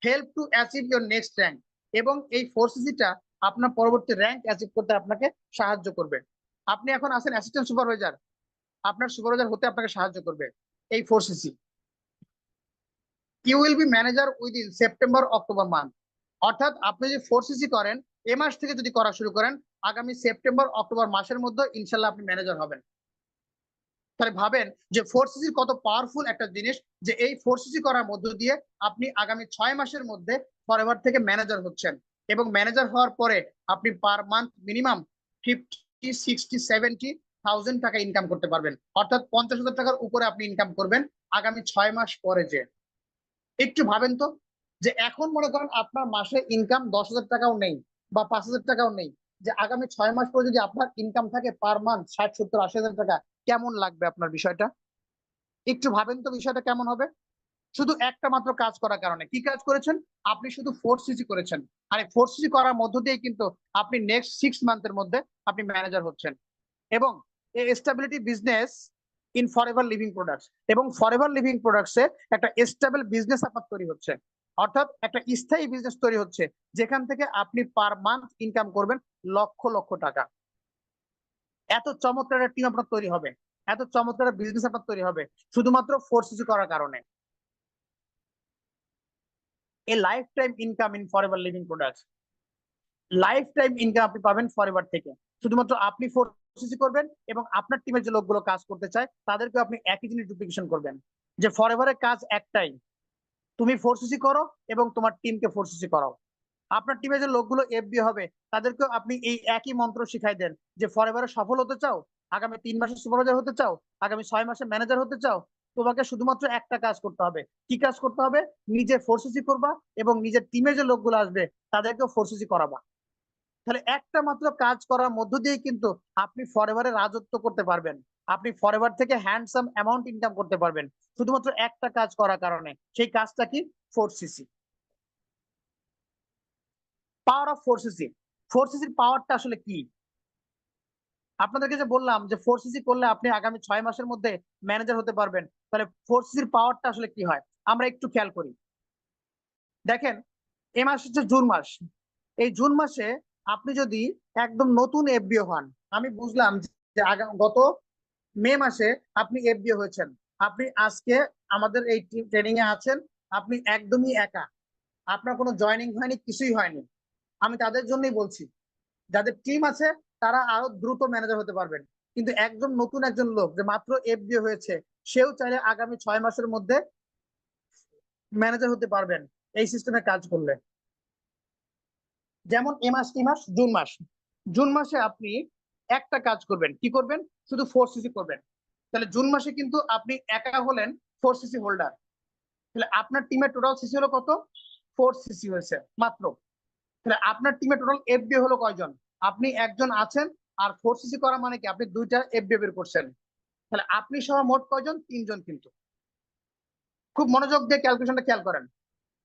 Help to achieve your next rank, এবং এই 4cc-টা আপনার পরবর্তী র্যাঙ্ক অ্যাচিভ করতে আপনাকে সাহায্য করবে। আপনি এখন আছেন অ্যাসিস্ট্যান্ট সুপারভাইজার, আপনার সুপারভাইজার হতে আপনাকে সাহায্য করবে এই 4cc। You will be manager within September October month, অর্থাৎ আপনি যদি 4cc করেন এ মাস থেকে যদি করা শুরু করেন, আগামী সেপ্টেম্বর অক্টোবর মাসের মধ্যে ইনশাল্লাহ আপনি ম্যানেজার হবেন। তাহলে ভাবেন যে 4cc কত পাওয়ারফুল একটা জিনিস, যে এই 4cc করার মধ্য দিয়ে আপনি আগামী 6 মাসের মধ্যে ফরএভার থেকে ম্যানেজার হচ্ছেন, এবং ম্যানেজার হওয়ার পরে আপনি পার মান্থ মিনিমাম 50, 60, 70,000 টাকা ইনকাম করতে পারবেন। অর্থাৎ 50,000 টাকার উপরে আপনি ইনকাম করবেন আগামী 6 মাস পরে। যে একটু ভাবেন তো, যে এখন মনে করেন আপনার মাসে ইনকাম 10,000 টাকাও নেই বা 5,000 টাকাও নেই, যে আগামী 6 মাস পরে যদি আপনার ইনকাম থাকে পার মান্থ 60, 70, 80,000 টাকা, কেমন লাগবে আপনার বিষয়টা? একটু ভাবেন তো বিষয়টা কেমন হবে। শুধু একটা মাত্র কাজ করার কারণে। কি কাজ করেছেন? আপনি শুধু 4cc করেছেন, আর এই 4cc করার মধ্য দিয়ে কিন্তু আপনি নেক্সট 6 মান্থের মধ্যে আপনি ম্যানেজার হচ্ছেন। এবং এই stability business in forever living products, এবং ফরএভার লিভিং প্রোডাক্টসে একটা স্টেবল বিজনেস আপনার তৈরি হচ্ছে, অর্থাৎ একটা স্থায়ী বিজনেস তৈরি হচ্ছে, যেখান থেকে আপনি পার মান্থ ইনকাম করবেন লক্ষ লক্ষ টাকা। এত চমৎকার একটা টিম আপনার তৈরি হবে, এত চমৎকার বিজনেস আপনার তৈরি হবে শুধুমাত্র 4cc করার কারণে। এ life time income in forever living products, life time income আপনি পাবেন ফরএভার থেকে। শুধুমাত্র আপনি 4cc করবেন এবং আপনার টিমের যে লোকগুলো কাজ করতে চায় তাদেরকে আপনি একই জিনিস ডুপ্লিকেশন করবেন, যে ফরএভারের কাজ একটাই, তুমি 4cc করো এবং তোমার টিমকে 4cc করাও। আপনার টিমে যে লোকগুলো এফবি হবে তাদেরকেও আপনি এই একই মন্ত্র শিখাই দেন, যে ফরএভারে সফল হতে চাও, আগামী 3 মাসে সুপারভাইজার হতে চাও, আগামী 6 মাসে ম্যানেজার হতে চাও, তোমাকে শুধুমাত্র একটা কাজ করতে হবে। কি কাজ করতে হবে? নিজে 4cc করবা এবং নিজের টিমে যে লোকগুলো আসবে তাদেরকেও 4cc করাবা। তাহলে একটা মাত্র কাজ করার মধ্য দিয়ে কিন্তু আপনি ফরএভারে রাজত্ব করতে পারবেন, আপনি ফরএভার থেকে হ্যান্ডসাম অ্যামাউন্ট ইনকাম করতে পারবেন শুধুমাত্র একটা কাজ করার কারণে। সেই কাজটা কি? 4cc। পাওয়ার অফ 4cc, 4cc-র পাওয়ারটা আসলে কি? আপনাদেরকে যে বললাম যে 4cc করলে আপনি আগামী 6 মাসের মধ্যে ম্যানেজার হতে পারবেন, তাহলে 4cc-র পাওয়ারটা আসলে কি হয় আমরা একটু খেয়াল করি। দেখেন, এই মাস হচ্ছে জুন মাস, এই জুন মাসে আপনি যদি একদম নতুন এফবিও হন, আমি বুঝলাম যে গত মে মাসে আপনি এফবিও হয়েছেন, আপনি আজকে আমাদের এই ট্রেনিং এ আছেন, আপনি একদমই একা, আপনার কোনো জয়েনিং হয়নি, কিছুই হয়নি। আমি তাদের জন্যই বলছি, যাদের টিম আছে তারা আরো দ্রুত ম্যানেজার হতে পারবেন, কিন্তু একদম নতুন একজন লোক যে মাত্র এফবিও হয়েছে সেও চাইলে আগামী 6 মাসের মধ্যে ম্যানেজার হতে পারবেন এই সিস্টেমে কাজ করলে। যেমন এ মাস কি মাস? জুন মাস। জুন মাসে আপনি একটা কাজ করবেন, কি করবেন? শুধু 4cc করবেন। তাহলে জুন মাসে কিন্তু আপনি একা হলেন 4cc হোল্ডার। তাহলে আপনার টিমের টোটাল সিসি হলো কত? 4cc হয়েছে মাত্র। তাহলে আপনার টিমে টোটাল এফবিও হলো কয়জন? আপনি একজন আছেন, আর 4cc করা মানে কি আপনি 2টা এফবিও বের করছেন। তাহলে আপনি সহ মোট কয়জন? 3জন। কিন্তু খুব মনোযোগ দিয়ে ক্যালকুলেশনটা খেয়াল করেন,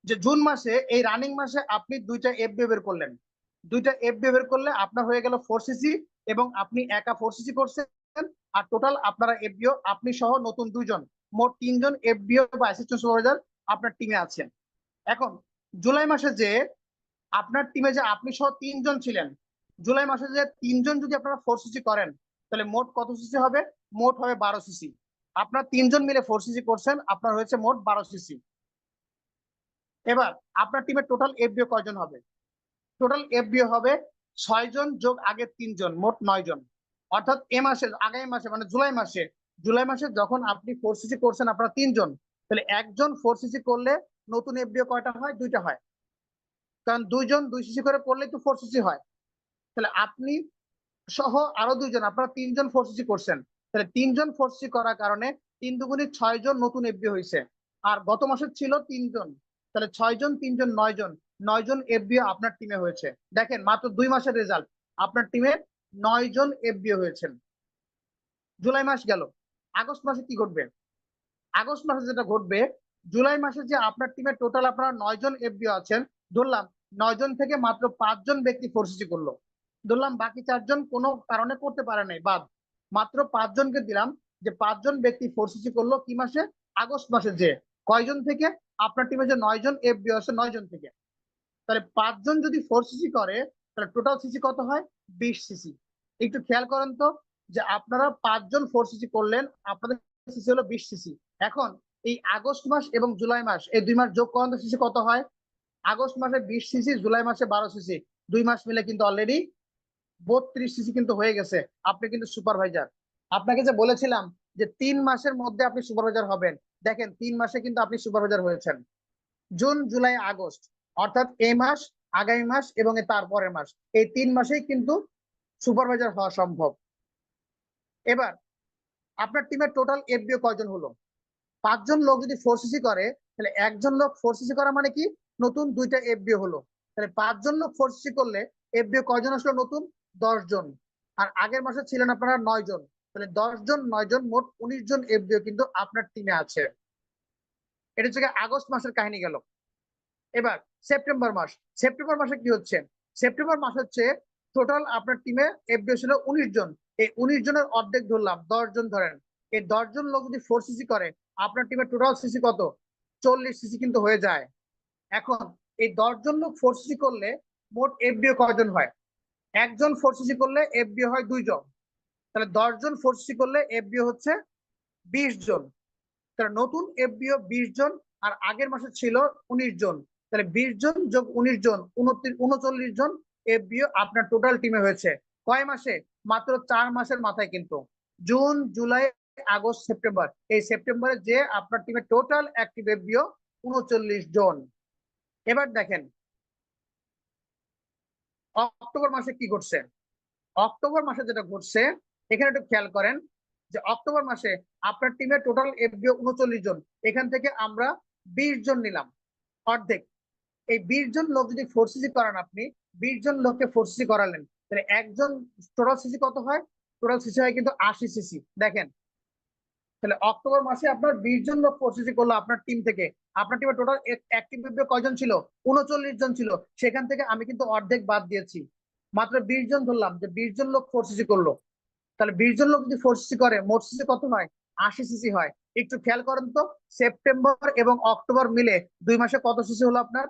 যে জুন মাসে এই রানিং মাসে আপনি 2টা এফবিও বের করলেন, 2টা এফবিও বের করলে আপনার হয়ে গেল 4cc, এবং আপনি একা 4cc করছেন, আর টোটাল আপনারা এফবিও আপনি সহ নতুন 2জন, মোট 3জন এফবিও বা অ্যাসিস্ট্যান্ট সুপারভাইজার আপনার টিমে আছেন। এখন জুলাই মাসে যে আপনার টিমে যে আপনি সহ 3জন ছিলেন, জুলাই মাসে যে 3জন যদি আপনারা 4cc করেন, তাহলে মোট কত সিসি হবে? মোট হবে 12cc। আপনার 3জন মিলে 4cc করছেন, আপনার হয়েছে মোট 12cc। এবার আপনার টিমের টোটাল এফবিও কয়জন হবে? টোটাল এফবিও হবে 6জন যোগ আগের 3জন, মোট 9জন। অর্থাৎ এ মাসে, আগামী মাসে মানে জুলাই মাসে যখন আপনি 4cc করছেন আপনারা 3জন, তাহলে একজন 4cc করলে নতুন এফবিও কয়টা হয়? 2টা হয়, কারণ 2জন 2cc করে করলে তো 4cc হয়। তাহলে আপনি সহ আরো 2জন, আপনারা 3জন 4cc করছেন, তাহলে 3জন 4cc করার কারণে 3 দুগুণে 6জন নতুন এফবি হয়েছে, আর গত মাসে ছিল 3জন, তাহলে 6জন 3জন 9জন, 9 জন এফবিও আপনার টিমে হয়েছে। দেখেন মাত্র 2 মাসের রেজাল্ট, আপনার টিমে 9 জন এফবিও হয়েছেন। জুলাই মাস গেল, আগস্ট মাসে কি ঘটবে? আগস্ট মাসে যেটা ঘটবে, জুলাই মাসে যে আপনার টিমে টোটাল আপনারা 9 জন এফবিও আছেন, ধরলাম 9 জন থেকে মাত্র 5 জন ব্যক্তি ফোরসিসি করলো, ধরলাম বাকি 4 জন কোনো কারণে করতে পারে নাই, বাদ মাত্র 5 জনকে দিলাম যে 5 জন ব্যক্তি ফোরসিসি করলো কি মাসে? আগস্ট মাসে। যে কয়জন থেকে? আপনার টিমে যে 9 জন এফবিও আছে 9 জন থেকে, তাহলে 5 জন যদি ফোরসিসি করে তাহলে টোটাল সিসি কত হয়? 20 সিসি। একটু খেয়াল করেন তো, যে আপনারা 5 জন ফোরসিসি করলেন, আপনাদের সিসি হলো 20 সিসি। এখন এই আগস্ট মাস এবং জুলাই মাস, এই 2 মাস যোগ করেন তো সিসি কত হয়? আগস্ট মাসে 20 সিসি, জুলাই মাসে 12 সিসি, 2 মাস মিলে কিন্তু অলরেডি 32 সিসি কিন্তু হয়ে গেছে। আপনি কিন্তু সুপারভাইজার। আপনাকে যে বলেছিলাম যে 3 মাসের মধ্যে আপনি সুপারভাইজার হবেন, দেখেন 3 মাসে কিন্তু আপনি সুপারভাইজার হয়েছেন। জুন, জুলাই, আগস্ট, অর্থাৎ এই মাস, আগামী মাস এবং এর তারপরের মাস, এই 3 মাসেই কিন্তু সুপারভাইজার হওয়া সম্ভব। এবার আপনার টিমের টোটাল এফবিও কয়জন হলো? 5 জন লোক যদি ফোরসিসি করে, তাহলে একজন লোক ফোরসিসি করা মানে কি? নতুন 2টা এফবিও হলো। তাহলে 5 জন লোক ফোরসিসি করলে এফবিও কয়জন আসলো নতুন? 10 জন। আর আগের মাসে ছিলেন আপনারা 9 জন, তাহলে 10 জন 9 জন মোট 19 জন এফবিও কিন্তু আপনার টিমে আছে। এটা হচ্ছে আগস্ট মাসের কাহিনী গেল। এবার সেপ্টেম্বর মাস, সেপ্টেম্বর মাসে কি হচ্ছে? সেপ্টেম্বর মাস হচ্ছে টোটাল আপনার টিমে এফবিও ছিল 19 জন, এই 19 জনের অর্ধেক ধরলাম, 10 জন ধরেন, এই 10 জন লোক যদি ফোরসিসি করে, আপনার টিমের টোটাল সিসি কত? 40 সিসি কিন্তু হয়ে যায়। এখন এই 10 জন লোক ফোরসিসি করলে মোট এফবিও কয়জন হয়? একজন ফোরসিসি করলে এফবিও হয় 2 জন, তাহলে 10 জন ফোরসিসি করলে এফবিও হচ্ছে 20 জন। তাহলে নতুন এফবিও 20 জন, আর আগের মাসে ছিল 19 জন, তাহলে 20 জন যোগ 19 জন 39 জন এফবিও আপনার টোটাল টিমে হয়েছে। কয় মাসে? মাত্র 4 মাসের মাথায় কিন্তু। জুন, জুলাই, আগস্ট, সেপ্টেম্বর, এই সেপ্টেম্বরে যে আপনার টিমে টোটাল অ্যাক্টিভ এফবিও 39 জন। এবার দেখেন অক্টোবর মাসে কি ঘটছে। অক্টোবর মাসে যেটা ঘটছে, এখানে একটু খেয়াল করেন যে অক্টোবর মাসে আপনার টিমের টোটাল এফবিও 39 জন, এখান থেকে আমরা 20 জন নিলাম, অর্ধেক। এই 20 জন লোক যদি ফোরসিসি করান, আপনি 20 জন লোককে ফোরসিসি করালেন, তাহলে একজন টোটাল সিসি কত হয়? টোটাল সিসি হয় কিন্তু 80 সিসি। দেখেন তাহলে অক্টোবর মাসে আপনার 20 জন লোক ফোরসিসি করলো আপনার টিম থেকে, আপনার টিমে টোটাল অ্যাক্টিভ কয়জন ছিল? 39 জন ছিল, সেখান থেকে আমি কিন্তু অর্ধেক বাদ দিয়েছি, মাত্র 20 জন ধরলাম যে 20 জন লোক ফোরসিসি করলো। তাহলে 20 জন লোক যদি ফোরসিসি করে, মোট সিসি কত হয়? 80 সিসি হয়। একটু খেয়াল করেন তো, সেপ্টেম্বর এবং অক্টোবর মিলে 2 মাসে কত সিসি হলো আপনার?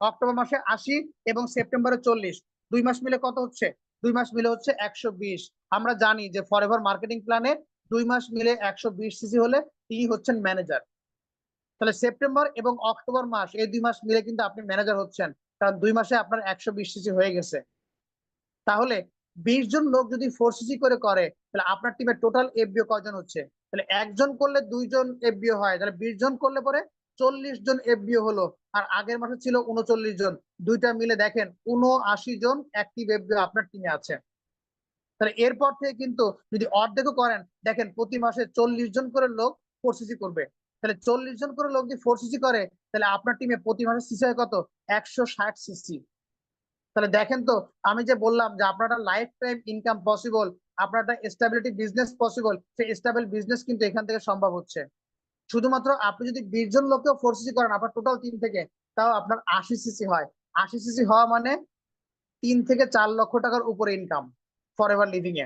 অক্টোবর মাসে 80 এবং সেপ্টেম্বরে 40, 2 মাস মিলে কত হচ্ছে? 2 মাস মিলে হচ্ছে 120। আমরা জানি যে ফরএভার মার্কেটিং প্ল্যানে 2 মাস মিলে 120 সিসি হলে তিনি হচ্ছেন ম্যানেজার। তাহলে সেপ্টেম্বর এবং অক্টোবর মাস, এই 2 মাস মিলে কিন্তু আপনি ম্যানেজার হচ্ছেন, কারণ 2 মাসে আপনার 120 সিসি হয়ে গেছে। তাহলে 20 জন লোক যদি ফোরসিসি করে করে, তাহলে আপনার টিমের টোটাল এফবিও কয়জন হচ্ছে? তাহলে একজন করলে 2 জন এফবিও হয়, তাহলে 20 জন করলে পরে 40 জন এফবিও হলো। আর আগের মাসে ছিল 39 জন, দুইটা মিলে দেখেন 79 জন অ্যাক্টিভ এফবিও আপনার টিমে আছে। তাহলে এরপর থেকে কিন্তু যদি অর্ধেকও করেন, দেখেন প্রতি মাসে 40 জন করে লোক ফোরসিসি করবে। তাহলে 40 জন করে লোক যদি ফোরসিসি করে, তাহলে আপনার টিমে প্রতি মাসে সিসি হয় কত? 160 সিসি। তাহলে দেখেন তো, আমি যে বললাম যে আপনার একটা লাইফ টাইম ইনকাম পসিবল, আপনার একটা স্টেবিলিটি বিজনেস পসিবল, সেই স্টেবল বিজনেস কিন্তু এখান থেকে সম্ভব হচ্ছে। শুধুমাত্র আপনি যদি 20 জন লোককেও ফোরসিসি করেন আপনার টোটাল টিম থেকে, তাও আপনার 80 সিসি হয়। 80 সিসি হওয়া মানে 3 থেকে 4 লক্ষ টাকার উপরে ইনকাম ফর এভার লিভিং এ।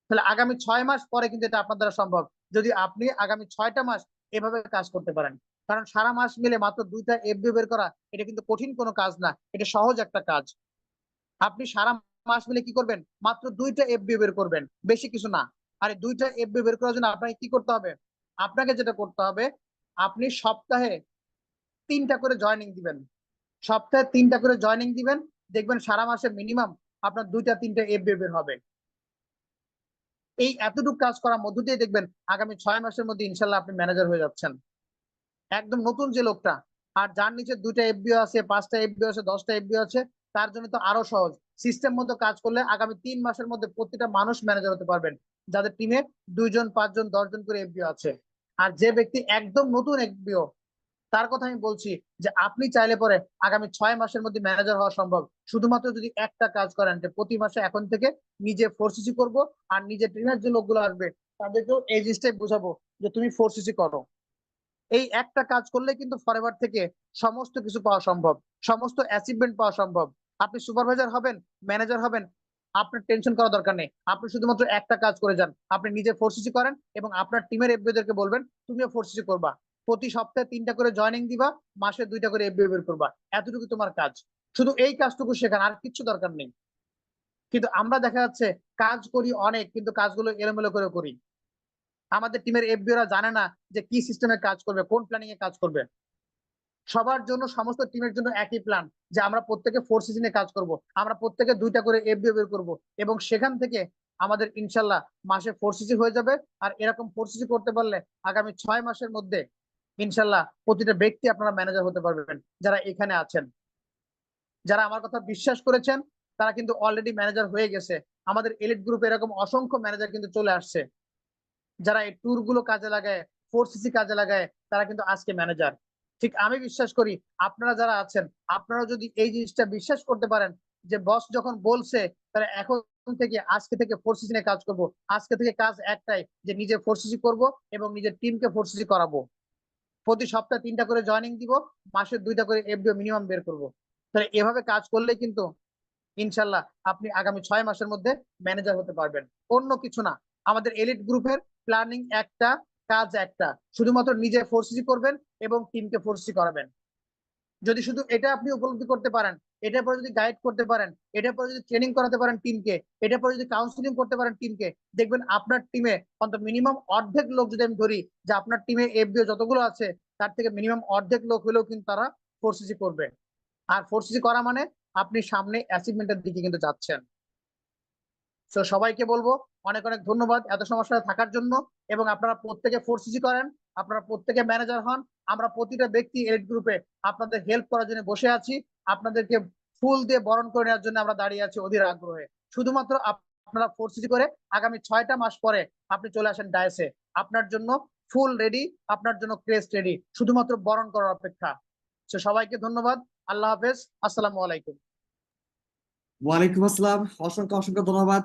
তাহলে আগামী 6 মাস পরে কিন্তু এটা আপনার দ্বারা সম্ভব, যদি আপনি আগামী 6টা মাস এভাবে কাজ করতে পারেন। কারণ সারা মাস মিলে মাত্র 2টা এফবিও বের করা, এটা কিন্তু কঠিন কোনো কাজ না, এটা সহজ একটা কাজ। আপনি সারা মাস মিলে কি করবেন? মাত্র 2টা এফবিও বের করবেন, বেশি কিছু না। আর এই 2টা এফবিও বের করার জন্য আপনাকে কি করতে হবে? আপনাকে যেটা করতে হবে, আপনি সপ্তাহে 3টা করে জয়েনিং দিবেন, সপ্তাহে 3টা করে জয়েনিং দিবেন, দেখবেন সারা মাসে মিনিমাম আপনার 2টা 3টা এফবিও বের হবে। এই এতটুকু কাজ করার মধ্য দিয়ে দেখবেন আগামী 6 মাসের মধ্যে ইনশাল্লাহ আপনি ম্যানেজার হয়ে যাচ্ছেন, একদম নতুন যে লোকটা। আর যার নিচে 2টা এফবিও আছে, 5টা এফবিও আছে, 10টা এফবিও আছে, তার জন্য তো আরো সহজ। সিস্টেম মতো কাজ করলে আগামী 3 মাসের মধ্যে প্রতিটা মানুষ ম্যানেজার হতে পারবেন, যাদের টিমে 2 জন, 5 জন, 10 জন করে এফবিও আছে। আর যে ব্যক্তি একদম নতুন এফবিও, তার কথা আমি বলছি যে আপনি চাইলে পরে আগামী 6 মাসের মধ্যে ম্যানেজার হওয়া সম্ভব, শুধুমাত্র যদি একটা কাজ করেন যে প্রতি মাসে এখন থেকে নিজে ফোরসিসি করব, আর নিজের টিমের যে লোকগুলো আসবে তাদেরকেও এই জিনিসটাই বোঝাবো যে তুমি ফোরসিসি করো। এই একটা কাজ করলে কিন্তু ফরএভার থেকে সমস্ত কিছু পাওয়া সম্ভব, সমস্ত অ্যাচিভমেন্ট পাওয়া সম্ভব। আপনি সুপারভাইজার হবেন, ম্যানেজার হবেন, আপনার টেনশন করার দরকার নেই। আপনি শুধুমাত্র একটা কাজ করে যান, আপনি নিজে ফোরসিসি করেন এবং আপনার টিমের এফবিওদেরকে বলবেন তুমিও ফোরসিসি করবা, প্রতি সপ্তাহে 3টা করে জয়েনিং দিবা, মাসে 2টা করে এফবিও বের করবা। এতটুকু তোমার কাজ, শুধু এই কাজটুকু শেখান, আর কিচ্ছু দরকার নেই। কিন্তু আমরা দেখা যাচ্ছে কাজ করি অনেক, কিন্তু কাজগুলো এলোমেলো করে করি। আমাদের টিমের এফবিওরা জানে না যে কি সিস্টেমে কাজ করবে, কোন প্ল্যানিং এ কাজ করবে। সবার জন্য, সমস্ত টিমের জন্য একই প্ল্যান যে আমরা প্রত্যেকে 4 সিজনে কাজ করব, আমরা প্রত্যেকে 2টা করে এফবিও বের করব, এবং সেখান থেকে আমাদের ইনশাল্লাহ মাসে 4 সিজি হয়ে যাবে। আর এরকম 4 সিজি করতে পারলে আগামী 6 মাসের মধ্যে ইনশাল্লাহ প্রতিটা ব্যক্তি আপনারা ম্যানেজার হতে পারবেন। যারা এখানে আছেন, যারা আমার কথা বিশ্বাস করেছেন, তারা কিন্তু অলরেডি ম্যানেজার হয়ে গেছে। আমাদের এলিট গ্রুপে এরকম অসংখ্য ম্যানেজার কিন্তু চলে আসছে, যারা এই ট্যুর গুলো কাজে লাগায়, 4 সিসি কাজে লাগায়, তারা কিন্তু আজকে ম্যানেজার। ঠিক আমি বিশ্বাস করি আপনারা যারা আছেন, আপনারা যদি এই জিনিসটা বিশ্বাস করতে পারেন যে বস যখন বলছে তারা এখন থেকে, আজকে থেকে 4 সিসি নিয়ে কাজ করব, আজকে থেকে কাজ একটাই যে নিজে 4 সিসি করব এবং নিজের টিমকে 4 সিসি করাবো, প্রতি সপ্তাহে 3টা করে জয়েনিং দিব, মাসে 2টা করে এফডিও মিনিমাম বের করব। তাহলে এভাবে কাজ করলে কিন্তু ইনশাল্লাহ আপনি আগামী 6 মাসের মধ্যে ম্যানেজার হতে পারবেন। অন্য কিছু না, আমাদের এলিট গ্রুপের প্ল্যানিং একটা, কাজ একটা, শুধুমাত্র নিজে 4 সিসি করবেন এবং টিমকে 4 সিসি করাবেন। যদি শুধু এটা আপনি উপলব্ধি করতে পারেন, এটার পরে যদি গাইড করতে পারেন, এটার পরে যদি ট্রেনিং করাতে পারেন টিমকে, এটার পরে যদি কাউন্সিলিং করতে পারেন টিমকে, দেখবেন আপনার টিমে অন্তত মিনিমাম অর্ধেক লোক, যদি আমি ধরি যে আপনার টিমে এফবিও যতগুলো আছে তার থেকে মিনিমাম অর্ধেক লোক হলেও কিন্তু তারা 4 সিসি করবে। আর 4 সিসি করা মানে আপনি সামনে অ্যাচিভমেন্টের দিকে কিন্তু যাচ্ছেন। তো সবাইকে বলবো অনেক অনেক ধন্যবাদ এত সময় সাথে থাকার জন্য, এবং আপনারা প্রত্যেকে 4 সিসি করেন, আপনারা প্রত্যেকে ম্যানেজার হন। আমরা প্রতিটা ব্যক্তি এলিট গ্রুপে আপনাদের হেল্প করার জন্য বসে আছি, আপনাদেরকে ফুল দিয়ে বরণ করে নেওয়ার জন্য আমরা দাঁড়িয়ে আছি অধীর আগ্রহে। শুধুমাত্র আপনারা 4 সিসি করে আগামী 6টা মাস পরে আপনি চলে আসেন ডায়াসে, আপনার জন্য ফুল রেডি, আপনার জন্য ক্রেস্ট রেডি, শুধুমাত্র বরণ করার অপেক্ষা। তো সবাইকে ধন্যবাদ, আল্লাহ হাফেজ, আসসালামু আলাইকুম। ওয়ালাইকুম আসসালাম, অসংখ্য অসংখ্য ধন্যবাদ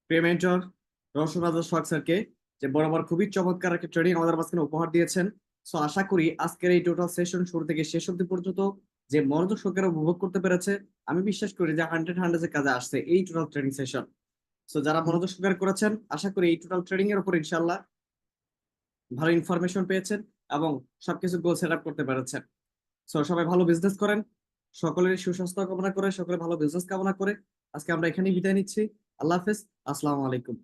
প্রিয় মেন্টর রওশন রাজা সোহাগ স্যারকে, যে বরাবর খুবই চমৎকার একটা ট্রেনিং আমাদের মাঝখানে উপহার দিয়েছেন। সো আশা করি আজকের এই টোটাল সেশন শুরু থেকে শেষ অবধি পর্যন্ত যে মনোযোগ সহকারে উপভোগ করতে পেরেছে, আমি বিশ্বাস করি যে 100 কাজে আসছে এই টোটাল ট্রেনিং সেশন। সো যারা মনোযোগ সহকারে করেছেন, আশা করি এই টোটাল ট্রেনিং এর উপর ইনশাল্লাহ ভালো ইনফরমেশন পেয়েছেন এবং সবকিছু গোল সেট আপ করতে পেরেছেন। সো সবাই ভালো বিজনেস করেন, সকলের সুস্বাস্থ্য কামনা করে, সকলে ভালো বিজনেস কামনা করে আজকে আমরা এখানেই বিদায় নিচ্ছি। আল্লাহ হাফেজ, আসসালামু আলাইকুম।